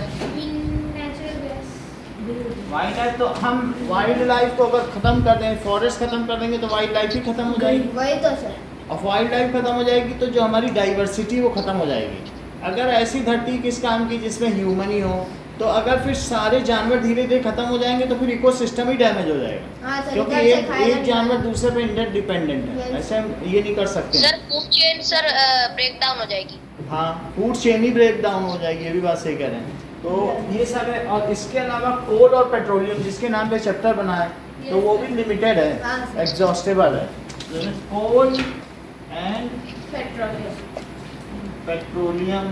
Speaker 2: वाइल्ड लाइफ तो हम वाइल्ड लाइफ को अगर खत्म कर दें, फॉरेस्ट खत्म कर देंगे तो वाइल्ड लाइफ ही खत्म हो जाएगी।
Speaker 3: वही तो सर
Speaker 2: और वाइल्ड लाइफ खत्म हो जाएगी तो जो हमारी डाइवर्सिटी वो खत्म हो जाएगी। अगर ऐसी धरती किस काम की जिसमें ह्यूमन ही हो, तो अगर फिर सारे जानवर धीरे धीरे खत्म हो जाएंगे तो फिर इकोसिस्टम ही डैमेज हो जाएगा,
Speaker 3: हाँ सर
Speaker 2: क्योंकि
Speaker 3: इधर से
Speaker 2: एक
Speaker 3: खाएगा
Speaker 2: एक जानवर दूसरे पे इंटरडिपेंडेंट है।
Speaker 3: Yes.
Speaker 2: ऐसे हम ये नहीं कर सकते।
Speaker 4: Sir food chain sir break down हो जाएगी।
Speaker 2: हाँ, फूड चेन ही ब्रेक डाउन हो जाएगी, ये भी बात सही कह रहे हैं। तो ये सब है। और इसके अलावा कोल और पेट्रोलियम जिसके नाम पे चैप्टर बना है तो वो भी लिमिटेड है, एग्जॉस्टेबल है। कोल एंड पेट्रोलियम,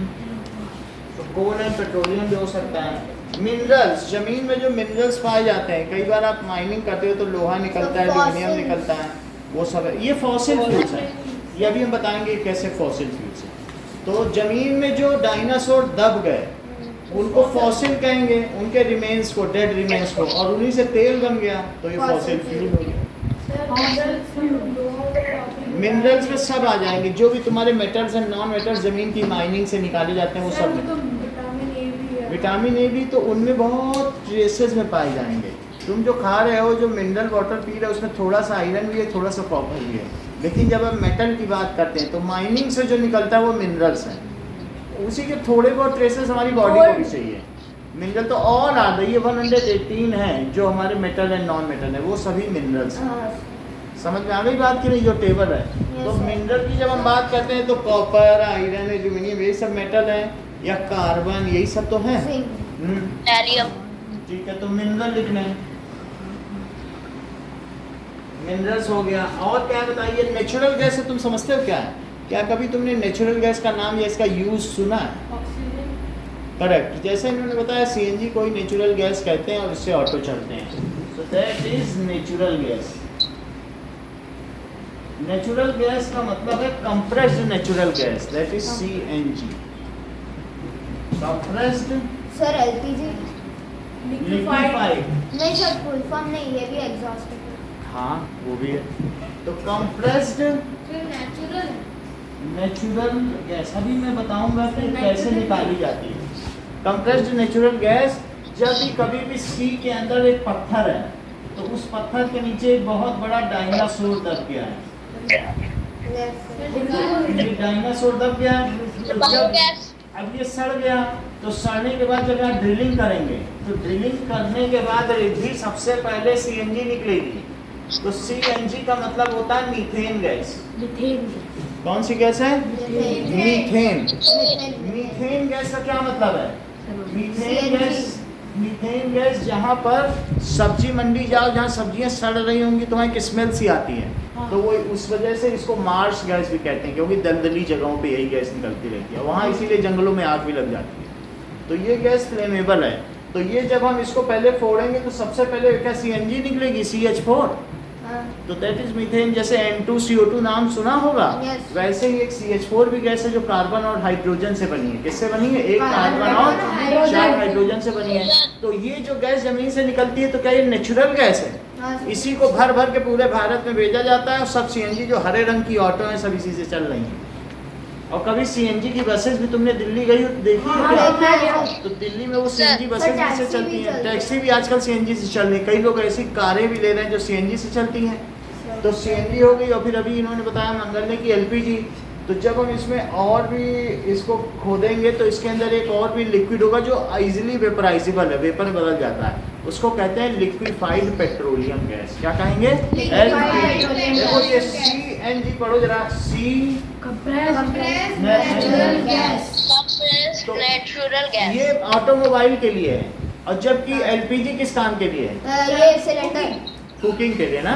Speaker 2: तो कोल एंड पेट्रोलियम भी हो सकता है। मिनरल्स, जमीन में जो मिनरल्स पाए जाते हैं, कई बार आप माइनिंग करते हो तो लोहा निकलता है, एल्यूमिनियम निकलता है, वो सब है। ये फॉसिल फ्यूल्स हैं, ये अभी हम बताएंगे कैसे फॉसिल फ्यूल्स हैं। तो जमीन में जो डायनासोर दब गए उनको फॉसिल कहेंगे, उनके रिमेन्स को, डेड रिमेन्स को, और उन्हीं से तेल बन गया तो ये फॉसिल फ्यूल हो गया। मिनरल्स में सब आ जाएंगे, जो भी तुम्हारे मेटल्स एंड नॉन मेटल्स जमीन की माइनिंग से निकाले जाते हैं वो सब में। विटामिन ए भी तो उनमें बहुत ट्रेसेस में पाए जाएंगे। तुम जो खा रहे हो, जो मिनरल वाटर पी रहे हो, उसमें थोड़ा सा आयरन भी है, थोड़ा सा कॉपर भी है। लेकिन जब हम मेटल की बात करते हैं तो माइनिंग से जो निकलता है वो मिनरल्स हैं, उसी के थोड़े बहुत ट्रेसेस हमारी बॉडी को भी चाहिए। मिनरल तो और आ गई है, 118 है जो हमारे मेटल एंड नॉन मेटल है, वो सभी मिनरल्स हैं। समझ में आ गई बात की नहीं? जो टेबल है तो मिनरल की जब हम बात करते हैं तो कॉपर, आयरन, एल्यूमिनियम यही सब मेटल है, या कार्बन, यही सब तो है।
Speaker 4: गैलियम।
Speaker 2: ठीक है, तो मिनरल लिखना है, मिनरल्स हो गया। और क्या बताइए, नेचुरल गैस है, तुम समझते हो क्या है? क्या कभी तुमने नेचुरल गैस का नाम या इसका यूज सुना है? करेक्ट, जैसे इन्होंने बताया सीएनजी कोई नेचुरल गैस कहते हैं और इससे ऑटो चलते हैं, so that is natural gas. Natural gas का मतलब है compressed natural gas, that is CNG. Compressed
Speaker 3: sir LPG
Speaker 2: liquefied,
Speaker 3: नहीं सर, फुल फॉर्म नहीं, ये भी एग्जॉस्ट है।
Speaker 2: हाँ वो भी है। तो कंप्रेस्ड नेचुरल गैस अभी मैं बताऊंगा कि कैसे निकाली जाती है। कंप्रेस्ड नेचुरल गैस, जब भी कभी भी सी के अंदर एक पत्थर है तो उस पत्थर के नीचे एक बहुत बड़ा डायनासोर दब गया है। ये डायनासोर दब गया है, तो जब अब ये सड़ गया तो सड़ने के बाद जब यहाँ ड्रिलिंग करेंगे तो ड्रिलिंग करने के बाद भी सबसे पहले सीएनजी निकलेगी। तो सीएनजी का मतलब होता है मीथेन गैस। कौन सी गैस है? मीथेन। मीथेन गैस का क्या मतलब है? मीथेन गैस जहाँ पर सब्जी मंडी जाओ, जहाँ सब्जियाँ सड़ रही होंगी तुम्हारी एक स्मेल सी आती है, तो वो उस वजह से इसको मार्श गैस भी कहते हैं, क्योंकि दलदली जगहों पे यही गैस निकलती रहती है, वहाँ इसीलिए जंगलों में आग भी लग जाती है। तो ये गैस फ्लेमेबल है। तो ये जब हम इसको पहले फोड़ेंगे तो सबसे पहले क्या सीएनजी निकलेगी, CH4, तो दैट इज मीथेन। जैसे N2CO2 नाम सुना होगा, वैसे ही एक CH4 भी गैस है जो कार्बन और हाइड्रोजन से बनी है। किससे बनी है? एक कार्बन और 4 हाइड्रोजन से बनी है। तो ये जो गैस जमीन से निकलती है तो क्या ये नेचुरल गैस है? इसी को भर भर के पूरे भारत में भेजा जाता है, और सब सीएनजी जो हरे रंग की ऑटो है सब इसी से चल रही हैं। और कभी सीएनजी की बसेस भी तुमने दिल्ली गई हो देखी है क्या? तो दिल्ली में वो सीएनजी बसेस भी से चलती हैं, टैक्सी भी आजकल सीएनजी से चल रही है, कई लोग ऐसी कारें भी ले रहे हैं जो सीएनजी से चलती हैं। तो सीएनजी हो गई, और फिर अभी इन्होंने बताया मंगल ने की एलपीजी। तो जब हम इसमें और भी इसको खोदेंगे तो इसके अंदर एक और भी लिक्विड होगा जो इजीली वेपराइजेबल है, वेपर में बदल जाता है, उसको कहते हैं लिक्विफाइड पेट्रोलियम गैस। क्या कहेंगे? देखो ये सीएनजी पढ़ो जरा, C natural gas,
Speaker 4: natural gas
Speaker 2: ये ऑटोमोबाइल के लिए है, और जबकि एलपीजी किस काम के लिए है?
Speaker 3: ये सिलेंडर
Speaker 2: कुकिंग के लिए ना।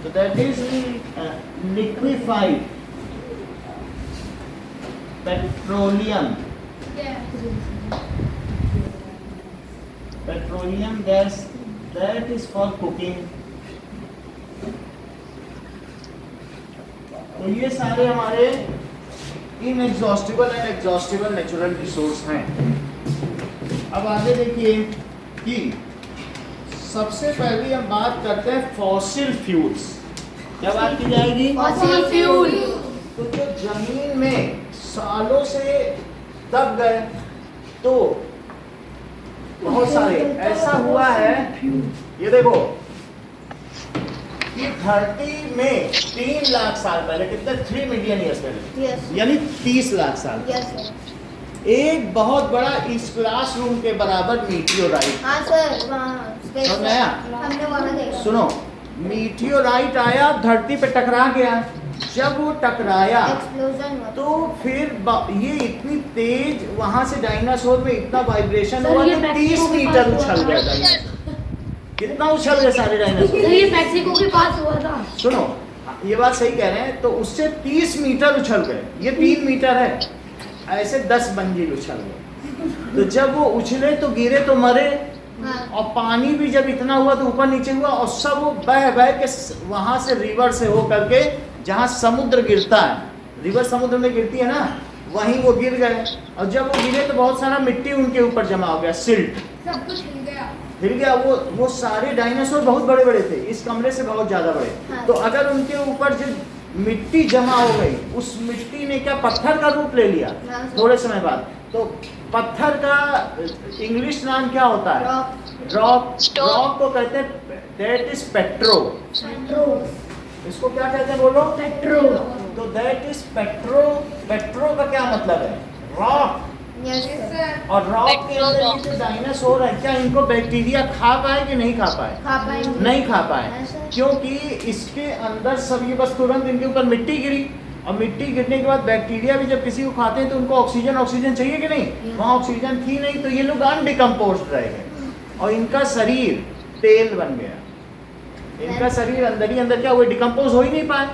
Speaker 2: तो that is liquefied petroleum gas, that is for cooking. तो ये सारे हमारे inexhaustible and exhaustible natural resource हैं। अब आगे देखिए कि सबसे पहले हम बात करते हैं फॉसिल फ्यूल्स। क्या बात की जाएगी?
Speaker 1: Fossil fuel.
Speaker 2: तो जो जमीन में सालों से दब गए तो बहुत सारे ऐसा हुआ है, ये देखो कि धरती में 3 लाख साल पहले, कितने 3 मिलियन ईयर्स पहले, यानी 30 लाख साल, एक बहुत बड़ा इस क्लासरूम के बराबर मीटियोराइट,
Speaker 3: हाँ सर, वहाँ
Speaker 2: समझ आया?
Speaker 3: हमने वहाँ देखा।
Speaker 2: सुनो, मीटियोराइट आया, धरती पे टकरा गया, जब वो टकराया
Speaker 3: एक्सप्लोजन हुआ।
Speaker 2: तो फिर ये इतनी तेज वहां से डायनासोर में इतना वाइब्रेशन
Speaker 1: सर,
Speaker 2: हुआ
Speaker 1: ये
Speaker 2: कि
Speaker 1: मैक्सिको
Speaker 2: 30
Speaker 1: के
Speaker 2: मीटर
Speaker 1: पास
Speaker 2: उछल
Speaker 1: हुआ
Speaker 2: गया
Speaker 1: था।
Speaker 2: डायनासोर। कितना उछल गए सारे डायनासोर।
Speaker 1: सर ये मैक्सिको के पास हुआ था।
Speaker 2: सुनो, ये बात सही कह रहे हैं। तो उससे 30 मीटर उछल गए, ये 3 मीटर है, ऐसे 10 मंजिल उछल गए। तो जब वो उछले तो गिरे तो मरे, और पानी भी जब इतना हुआ तो ऊपर नीचे हुआ, और सब वो बह बह के वहां से रिवर से हो करके जहाँ समुद्र गिरता है, रिवर समुद्र में गिरती है ना, वहीं वो गिर गए। और जब वो गिरे तो बहुत सारा मिट्टी उनके ऊपर जमा हो गया, सिल्ट
Speaker 1: सब कुछ हिल गया।
Speaker 2: वो सारे डायनासोर बहुत बड़े बड़े थे, इस कमरे से बहुत ज्यादा बड़े।
Speaker 3: हाँ।
Speaker 2: तो अगर उनके ऊपर जो मिट्टी जमा हो गई, उस मिट्टी ने क्या पत्थर का रूप ले लिया
Speaker 3: हाँ, सर।
Speaker 2: थोड़े समय बाद। तो पत्थर का इंग्लिश नाम क्या होता है?
Speaker 3: रॉक।
Speaker 2: रॉक।
Speaker 4: Stone.
Speaker 2: रॉक को कहते हैं दैट इज पेट्रो। इसको क्या कहते हैं बोलो?
Speaker 1: पेट्रो।
Speaker 2: तो दैट इज पेट्रो। पेट्रो का क्या मतलब है? रॉक।
Speaker 3: Yes sir.
Speaker 2: और रॉक के अंदर ये जो डायनासोर है, क्या इनको बैक्टीरिया खा पाए कि नहीं खा पाए?
Speaker 3: खा पाएंगे?
Speaker 2: नहीं खा पाए,
Speaker 3: ऐसा?
Speaker 2: क्योंकि इसके अंदर सब ये बस तुरंत इनके ऊपर मिट्टी गिरी, और मिट्टी गिरने के बाद बैक्टीरिया भी जब किसी को खाते हैं तो उनको ऑक्सीजन चाहिए कि नहीं? वहाँ ऑक्सीजन थी नहीं, तो ये लोग अनडिकम्पोज्ड रह गए, और इनका शरीर तेल बन गया। इनका शरीर अंदर ही अंदर क्या हुआ, डिकम्पोज हो ही नहीं पाए।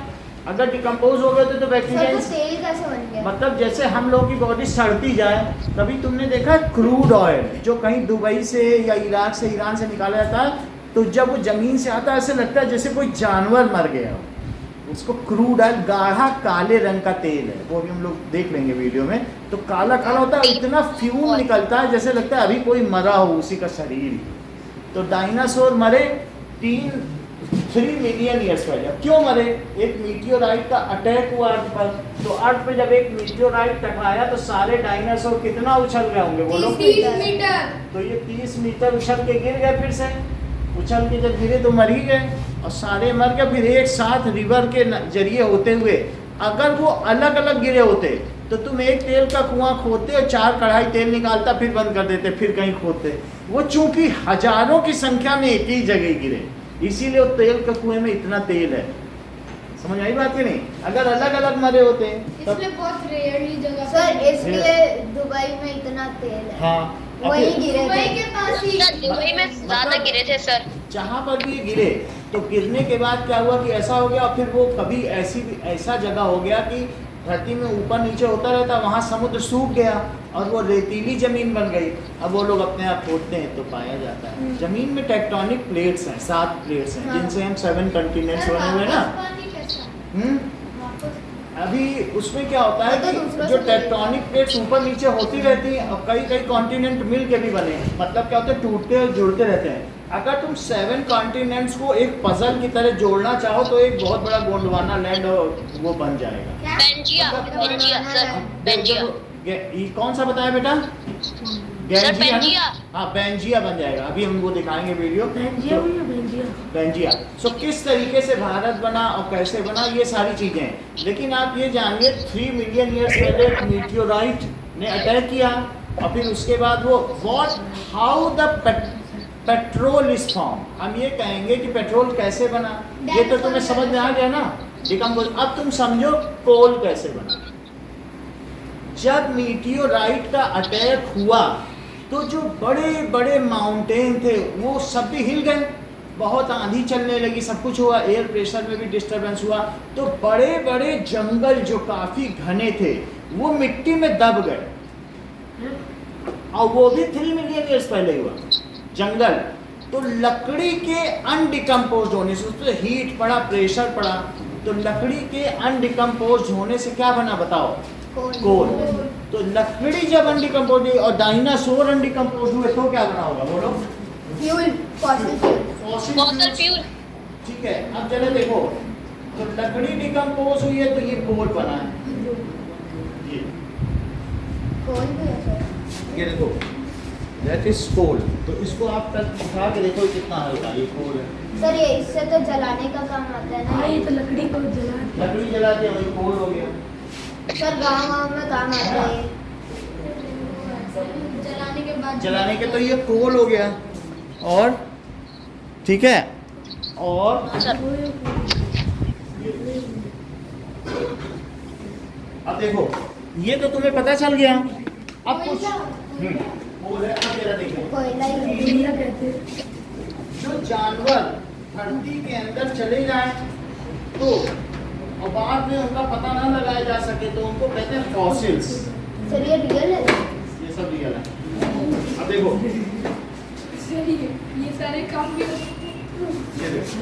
Speaker 2: अगर डिकम्पोज हो गए तो
Speaker 3: सर
Speaker 2: बैक्टीरिया,
Speaker 3: वो तेल कैसे बन गया?
Speaker 2: मतलब जैसे हम लोगों की बॉडी सड़ती जाए, कभी तुमने देखा क्रूड ऑयल जो कहीं दुबई से या इराक से, ईरान से निकाला जाता है, तो जब वो जमीन से आता है ऐसे लगता है जैसे कोई जानवर मर गया हो। उसको क्रूड ऑयल, गाढ़ा काले रंग का तेल है, वो भी हम लोग देख लेंगे वीडियो में। तो काला काला होता है, इतना फ्यूम निकलता है जैसे लगता है अभी कोई मरा हो उसी का शरीर। तो डायनासोर मरे 3 मिलियन ईयर्स पहले। क्यों मरे? एक मीटियोराइट का अटैक हुआ अर्थ पर। तो अर्थ पे जब एक मीटियोराइट टकराया तो सारे डायनासोर कितना उछल गए होंगे बोलो?
Speaker 1: 30 मीटर।
Speaker 2: तो ये 30 मीटर उछल के गिर गए। फिर से उछल के जब गिरे तो मर ही गए, और सारे मर गए। फिर एक साथ रिवर के जरिए होते हुए, अगर वो अलग अलग गिरे होते तो तुम एक तेल का कुआं खोदते और 4 कढ़ाई तेल निकालता, फिर बंद कर देते, फिर कहीं खोदते। वो चूंकि हजारों की संख्या में एक ही जगह गिरे, इसीलिए वो तेल के कुएं में इतना तेल है। समझ आई बात कि नहीं? अगर अलग अलग मरे होते तब,
Speaker 1: इसलिए बहुत रेयरली जगह
Speaker 3: सर इसलिए दुबई में इतना तेल है।
Speaker 2: हाँ, और
Speaker 3: वही
Speaker 2: फिर
Speaker 3: गिरे
Speaker 1: दुबई
Speaker 3: थे।
Speaker 1: के पास ही।
Speaker 4: सर दुबई में ज्यादा गिरे थे सर।
Speaker 2: जहाँ पर भी ये गिरे, तो गिरने के बाद क्या हुआ कि ऐसा हो गया, और फिर वो कभी ऐसा जगह हो गया कि धरती में ऊपर नीचे होता रहता, वहाँ समुद्र सूख गया और वो रेतीली जमीन बन गई। अब वो लोग अपने आप खोदते हैं तो पाया जाता है। जमीन में टेक्टोनिक प्लेट्स हैं, 7 प्लेट्स हैं, जिनसे हम 7 कॉन्टिनेंट्स बने हुए हैं ना।
Speaker 1: पानी कैसा?
Speaker 2: हम्म, अभी उसमें क्या होता है
Speaker 3: तो
Speaker 2: कि
Speaker 3: दूसरों
Speaker 2: जो
Speaker 3: से
Speaker 2: टेक्टोनिक प्लेट्स ऊपर नीचे होती रहती हैं, और कई कॉन्टिनेंट मिल के भी बने हैं। मतलब क्या होता है, टूटते और जुड़ते रहते हैं। अगर तुम 7 कॉन्टिनेंट्स को एक पजल की तरह जोड़ना चाहो तो एक बहुत बड़ा गोंडवाना लैंड वो बन जाएगा।
Speaker 4: बेंजिया सर, बेंजिया।
Speaker 2: ये कौन सा बताया बेटा?
Speaker 4: सर,
Speaker 2: बेंजिया ना?
Speaker 4: बेंजिया।
Speaker 2: हाँ, बेंजिया बन जाएगा। अभी हम वो दिखाएंगे वीडियो।
Speaker 1: बेंजिया
Speaker 2: तो-
Speaker 1: हुई है, बेंजिया।
Speaker 2: बेंजिया। सो किस तरीके से भारत बना और कैसे बना, ये सारी चीजें हैं। लेकिन आप ये जानिए 3 मिलियन ईयर्स पहले एक मीटियोराइट ने अटैक किया, और फिर उसके बाद वो how the petrol is form. हम ये कहेंगे कि पेट्रोल कैसे बना, ये तो तुम्हें समझ में आ गया ना, डिकम्पोज। अब तुम समझो कोल कैसे बना। जब मीटियोराइट का अटैक हुआ तो जो बड़े बड़े माउंटेन थे वो सब भी हिल गए, बहुत आंधी चलने लगी, सब कुछ हुआ, एयर प्रेशर में भी डिस्टरबेंस हुआ। तो बड़े बड़े जंगल जो काफी घने थे वो मिट्टी में दब गए, और वो भी 3 मिलियन ईयर्स पहले हुआ। जंगल तो लकड़ी के अनडिकम्पोज होने से, उस पर हीट पड़ा, प्रेशर पड़ा, तो लकड़ी के अनडिकम्पोज होने से क्या बना बताओ? कोल। तो लकड़ी जब अनडिकम्पोज हुई और डायनासोर अनडिकम्पोज हुए तो क्या बना होगा बोलो?
Speaker 3: Fuel, fossil fuel.
Speaker 4: Fossil fuel.
Speaker 2: ठीक है, अब चलो देखो, तो लकड़ी डिकम्पोज हुई है तो ये कोल बना है।
Speaker 3: कोल भी है सर।
Speaker 2: ये देखो, दैट इज कोल। तो इसको आप तक उठा के देखो कितना हल्का ये कोल है।
Speaker 3: सर ये इससे तो जलाने का काम आता है
Speaker 1: हाँ,
Speaker 3: ना।
Speaker 1: ये तो लकड़ी को जला।
Speaker 2: लकड़ी जलाते हैं वही कोल हो गया।
Speaker 3: सर गाँव में काम आता है।
Speaker 1: जलाने के बाद
Speaker 2: जलाने के तो ये कोल हो गया। और ठीक है, और अब देखो, ये तो तुम्हें पता चल गया। अब कुछ बोल है, अब मेरा देखो,
Speaker 3: कोयला कहते हैं।
Speaker 2: जो जानवर धरती के अंदर चले जाए तो और बाद में उनका पता ना लगाया जा सके तो उनको कहते हैं फॉसिल्स।
Speaker 3: सर ये रियल है?
Speaker 2: ये सब रियल है। अब देखो,
Speaker 1: सही है, ये सारे काम भी
Speaker 2: ये देखो,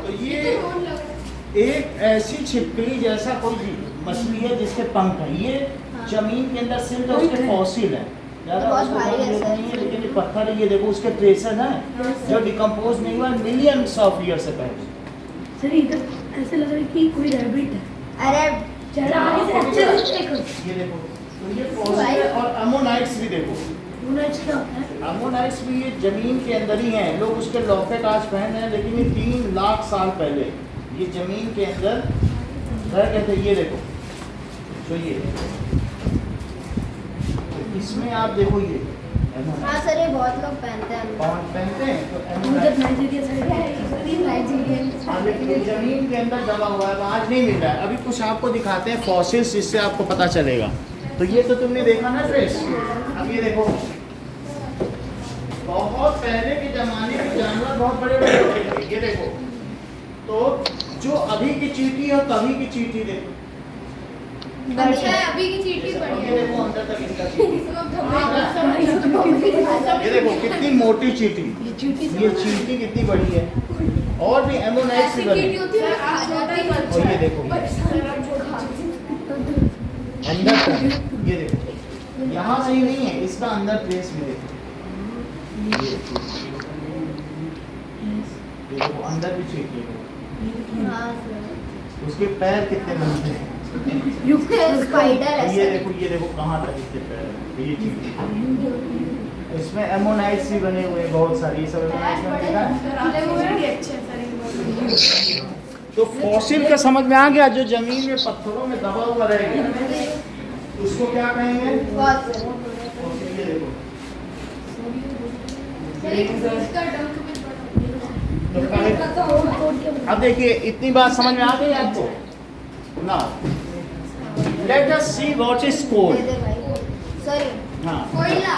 Speaker 2: तो ये एक ऐसी छिपकली जैसा कोई मछली है जिसके पंख है। ये जमीन के अंदर सिर्फ उसके फॉसिल है, ज़्यादा
Speaker 3: बहुत
Speaker 2: उसको
Speaker 3: भारी है
Speaker 2: नहीं
Speaker 3: सर।
Speaker 2: है, लेकिन ये पत्थर है। ये देखो उसके ट्रेसेस हैं जो डिकम्पोज नहीं हुआ मिलियंस ऑफ ईयर से पहले।
Speaker 3: सर इधर ऐसे लग रहा है कि कोई रैबिट है। अरे
Speaker 2: जरा आगे से अच्छे से देखो, ये देखो, तो ये फॉसिल है। और अमोनाइट्स भी देखो, अमोनाइट्स भी ये जमीन के अंदर ही हैं। लोग उसके लॉकेट आज पहन रहे हैं, लेकिन ये 3 लाख साल पहले ये जमीन के अंदर रह गए थे। ये देखो, तो ये तो इसमें आप देखो, ये
Speaker 3: हाँ सर ये बहुत लोग पहनते हैं।
Speaker 2: कौन पहनते हैं? तो अमोनाइट्स। हाँ, लेकिन ये जमीन के अंदर दबा हुआ है, तो आज नहीं मिल रहा है। अभी कुछ आपको दिखाते हैं फॉसिल्स, इससे आपको पता चलेगा। तो ये तो तुमने देखा ना ट्रेस। अब ये देखो, बहुत पहले के जमाने के जानवर बहुत बड़े बड़े होते थे। ये देखो, तो जो अभी की चींटी और कभी की चींटी देखो,
Speaker 1: अच्छा है, अभी की चींटी
Speaker 2: ये
Speaker 1: बढ़िया है।
Speaker 2: देखो अंदर तक इनका चींटी।
Speaker 1: इसको घबराई
Speaker 2: ये देखो कितनी मोटी चींटी, ये चींटी कितनी बड़ी है। और भी एमोनाइट्स भी बड़ी है।
Speaker 1: होती है, खा जाती है।
Speaker 2: और ये देखो अंदर तक, ये देखो यहाँ से ही नहीं है, इसका अंदर ट्रेस भी देखो। ये देखो अंदर भी चींटी है।
Speaker 3: हाँ सर।
Speaker 2: उसके पैर कितने लंबे हैं।
Speaker 3: स्पाइडर है
Speaker 2: ये
Speaker 3: सर।
Speaker 2: देखो, ये देखो कहाँ तक इसके पैर हैं। ये चींटी, इसमें एमोनाइट्स भी बने हुए हैं बहुत सारी। ये सब एमोनाइट्स में देखा है। तो फॉसिल का समझ में आ गया, जो जमीन में पत्थरों में दबा हुआ रह गया उसको क्या कहेंगे?
Speaker 3: बहुत सर।
Speaker 2: फॉसिल। ये देखो,
Speaker 1: इसका डंक भी
Speaker 2: तो पहले- अब देखिए इतनी बात समझ में आ गई आपको। Now let us see what is coal.
Speaker 3: Sorry
Speaker 2: हाँ,
Speaker 1: कोयला।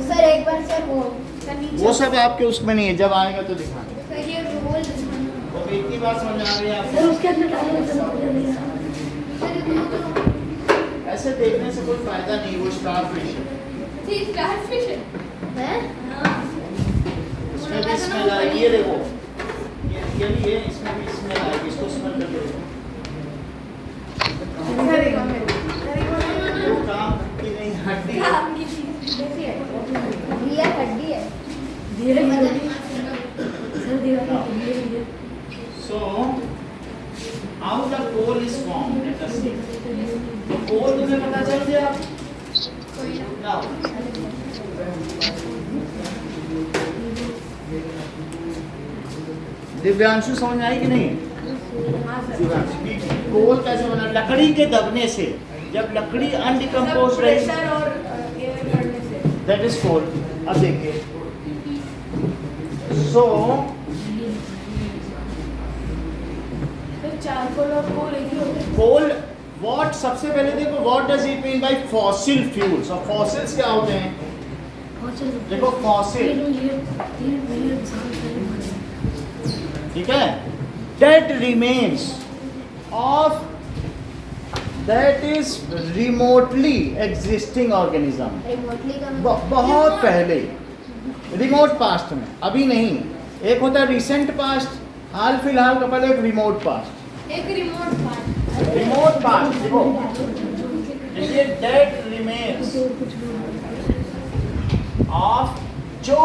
Speaker 3: सर एक बार सर
Speaker 2: वो सब आपके उसमें नहीं है, जब आएगा तो दिखाएंगे।
Speaker 1: सर ये रोल
Speaker 2: तो इतनी बात समझ में आ गई आपको।
Speaker 3: सर उसके अंदर डालने
Speaker 2: ऐसे देखने से कोई फायदा नहीं, वो स्टारफिश है।
Speaker 1: स्टारफिश है।
Speaker 2: इसमें भी स्मेल आएगी। ये देखो, ये भी है, इसमें भी स्मेल आएगी। इसको स्मेल करके देखो, वो काम की नहीं, हड्डी है।
Speaker 3: रियल हड्डी है।
Speaker 2: So, how the coal is formed? Let us see. कोल तुम्हें पता चल गया? Now, दिव्यांशु समझ आई कि नहीं? कोल कैसे बना? लकड़ी के दबने से। जब लकड़ी अनडिकम्पोज रही, दैट इज कोल। अब देखिए, सो
Speaker 3: चारकोल और कोल एक ही होते हैं।
Speaker 2: कोल व्हाट, सबसे पहले देखो what does it mean by fossil fuels. और फॉसिल्स क्या होते हैं? देखो फॉसिल, ठीक है, dead remains of that is remotely existing organism.
Speaker 3: Remotely का
Speaker 2: बहुत पहले, रिमोट पास्ट में, अभी नहीं। एक होता है रिसेंट पास्ट, हाल फिलहाल का पहले, एक रिमोट पास्ट।
Speaker 1: एक रिमोट पार्ट।
Speaker 2: रिमोट पास्ट देखो, देखिए डेड रिमेन्स ऑफ, जो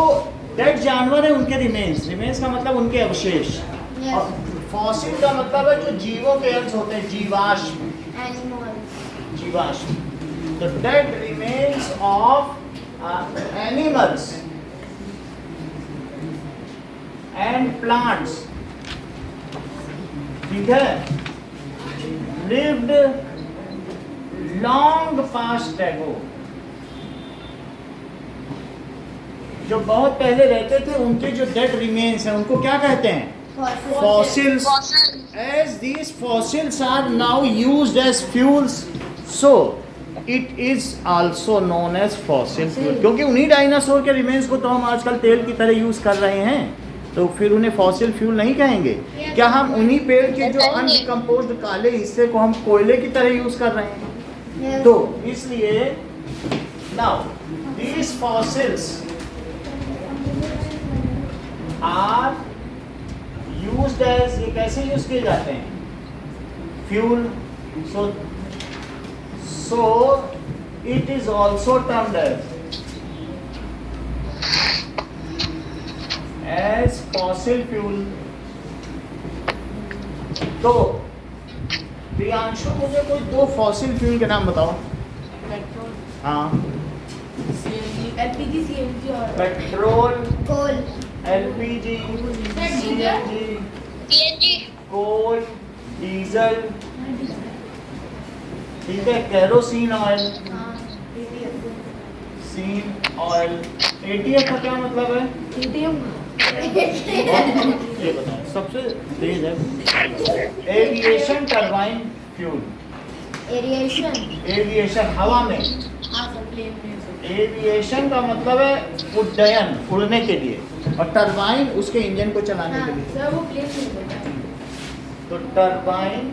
Speaker 2: डेड जानवर है उनके रिमेन्स। रिमेन्स का मतलब उनके अवशेष। और फॉसिल का मतलब है जो जीवों के अंश होते हैं, जीवाश्म।
Speaker 3: एनिमल।
Speaker 2: जीवाश्म, तो dead remains of animals and plants, ठीक है, lived long past ago, जो बहुत पहले रहते थे, उनके जो डेड रिमेन्स हैं उनको क्या कहते हैं? fossils. As these fossils are now used as fuels, so it is also known as fossil fuel. क्योंकि उन्हीं डायनासोर के रिमेन्स को तो हम आजकल तेल की तरह यूज कर रहे हैं, तो फिर उन्हें फॉसिल फ्यूल नहीं कहेंगे क्या? हम उन्हीं पेड़ के जो अनडिकम्पोज्ड काले हिस्से को हम कोयले की तरह यूज कर रहे हैं। तो इसलिए now these fossils are used as, ये कैसे यूज किए जाते हैं? Fuel. So it is also termed as fossil fuel. तो प्रियांशु मुझे कोई दो फॉसिल फ्यूल के नाम बताओ.
Speaker 3: पेट्रोल,
Speaker 2: हाँ,
Speaker 3: एलपीजी, सीएनजी और
Speaker 2: petrol,
Speaker 1: coal,
Speaker 2: LPG, CNG,
Speaker 4: CNG,
Speaker 2: coal, diesel, ठीक है, केरोसिन ऑयल, सीन ऑयल. एटीएफ का क्या मतलब है? ये बताओ, सबसे तेज है. Aviation turbine fuel. एविएशन हवा में. एविएशन का मतलब है उड्डयन, उड़ने के लिए, और टरबाइन उसके इंजन को चलाने के लिए.
Speaker 3: सर वो प्लेन नहीं होता है।
Speaker 2: तो टरबाइन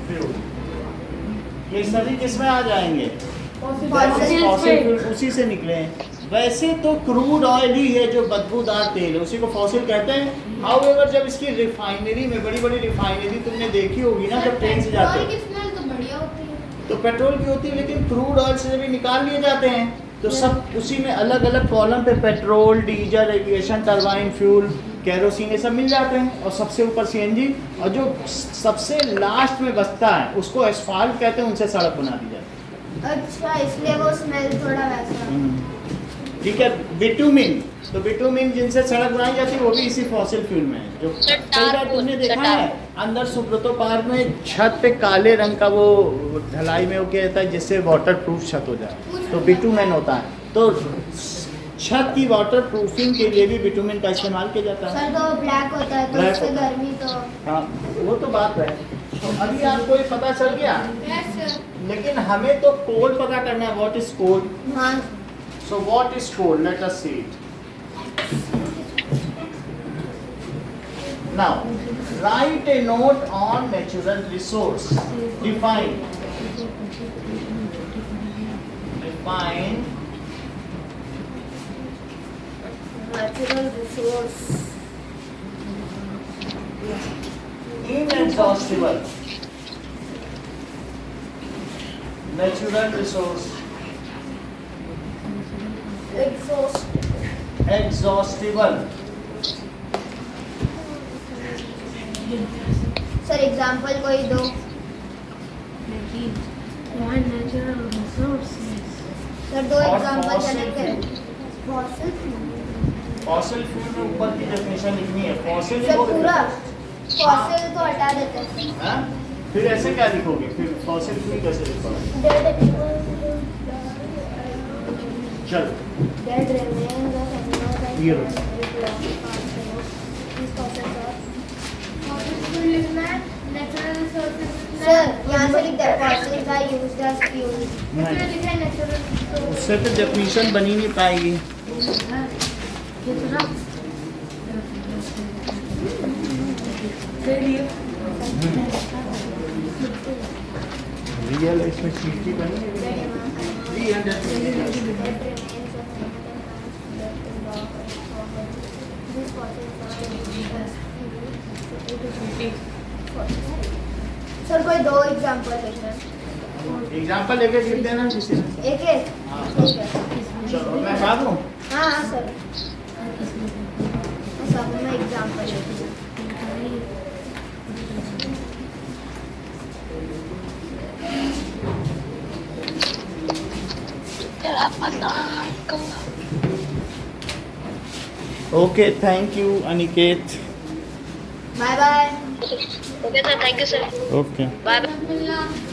Speaker 2: फ्यूल, ये सभी किसमें आ जाएंगे?
Speaker 3: Fossils
Speaker 2: फॉसिल
Speaker 3: में।
Speaker 2: फ्यूल उसी से निकले हैं. वैसे तो क्रूड ऑयल ही है जो बदबूदार तेल है, उसी को फॉसिल कहते हैं. हाउएवर जब इसकी रिफाइनरी में, बड़ी बड़ी रिफाइनरी तुमने देखी होगी ना जब ट्रेन से जाते हो,
Speaker 1: स्मेल तो बढ़िया होती है.
Speaker 2: तो पेट्रोल की होती है, लेकिन क्रूड ऑयल से जब ये निकाल लिए जाते हैं तो सब उसी में अलग अलग कॉलम पे petrol, diesel, aviation turbine fuel, kerosene, ये सब मिल जाते हैं. और सबसे ऊपर सीएनजी, और जो सबसे लास्ट में बचता है उसको एस्फाल्ट कहते हैं, उनसे सड़क बना दी जाती है.
Speaker 1: अच्छा, इसलिए वो स्मेल थोड़ा वैसा.
Speaker 2: ठीक है. बिटुमिन, तो बिटुमिन जिनसे सड़क बनाई जाती है वो भी इसी फॉसिल फ्यूल में है. जो कई बार तुमने देखा है अंदर सुब्रतो पार्क में छत पे काले रंग का वो ढलाई में वो क्या रहता है जिससे वाटर प्रूफ छत हो जाए, तो बिटुमिन होता है. तो छत की वाटर प्रूफिंग के लिए भी बिटुमिन का इस्तेमाल किया जाता है.
Speaker 1: सर तो ब्लैक होता है तो
Speaker 2: Black
Speaker 1: उससे
Speaker 2: होता है.
Speaker 1: गर्मी तो.
Speaker 2: हाँ, वो तो बात है. तो अभी आपको ये पता चल गया,
Speaker 1: यस सर.
Speaker 2: लेकिन हमें तो कोल पता करना है. व्हाट इज कोल?
Speaker 1: हाँ.
Speaker 2: So what is coal? Let us see it. Now, write a note on natural resource. Define. Define
Speaker 1: Natural resource.
Speaker 2: inexhaustible. Natural resource. Exhaustible.
Speaker 1: Sir example कोई दो. सर दो
Speaker 2: और
Speaker 1: एग्जांपल
Speaker 2: fossil
Speaker 1: सेलेक्ट करें.
Speaker 2: fuel.
Speaker 1: Fossil.
Speaker 2: Fossil fuel में ऊपर की definition लिखनी है. फॉसिल
Speaker 1: सर पूरा फॉसिल तो हटा देते हैं.
Speaker 2: हाँ? फिर ऐसे क्या लिखोगे? फिर फॉसिल फ्यूल कैसे लिखोगे? चलो,
Speaker 1: Dead remains of animals and
Speaker 2: ये
Speaker 1: plants these fossils are. Sir यहाँ से लिखते हैं fossils are used as fuel.
Speaker 2: नहीं, उससे तो डेफिनेशन बनी नहीं पाएगी. रियल इसमें चीटी बनी है. 300
Speaker 1: Dead remains of animals and plants left in rock and solid. These fossils are used as fuel. Sir कोई दो एग्जांपल लिखना.
Speaker 2: एग्जाम्पल लेके लिख देना किसी ने.
Speaker 1: एक एक.
Speaker 2: हाँ.
Speaker 1: ठीक है.
Speaker 2: चलो मैं बता दूँ.
Speaker 1: हाँ हाँ सर. मैं सब में एग्जांपल लिखूँ.
Speaker 2: Okay, thank you Aniket.
Speaker 1: Bye bye.
Speaker 4: Okay sir, thank you sir.
Speaker 2: Okay.
Speaker 4: Bye bye.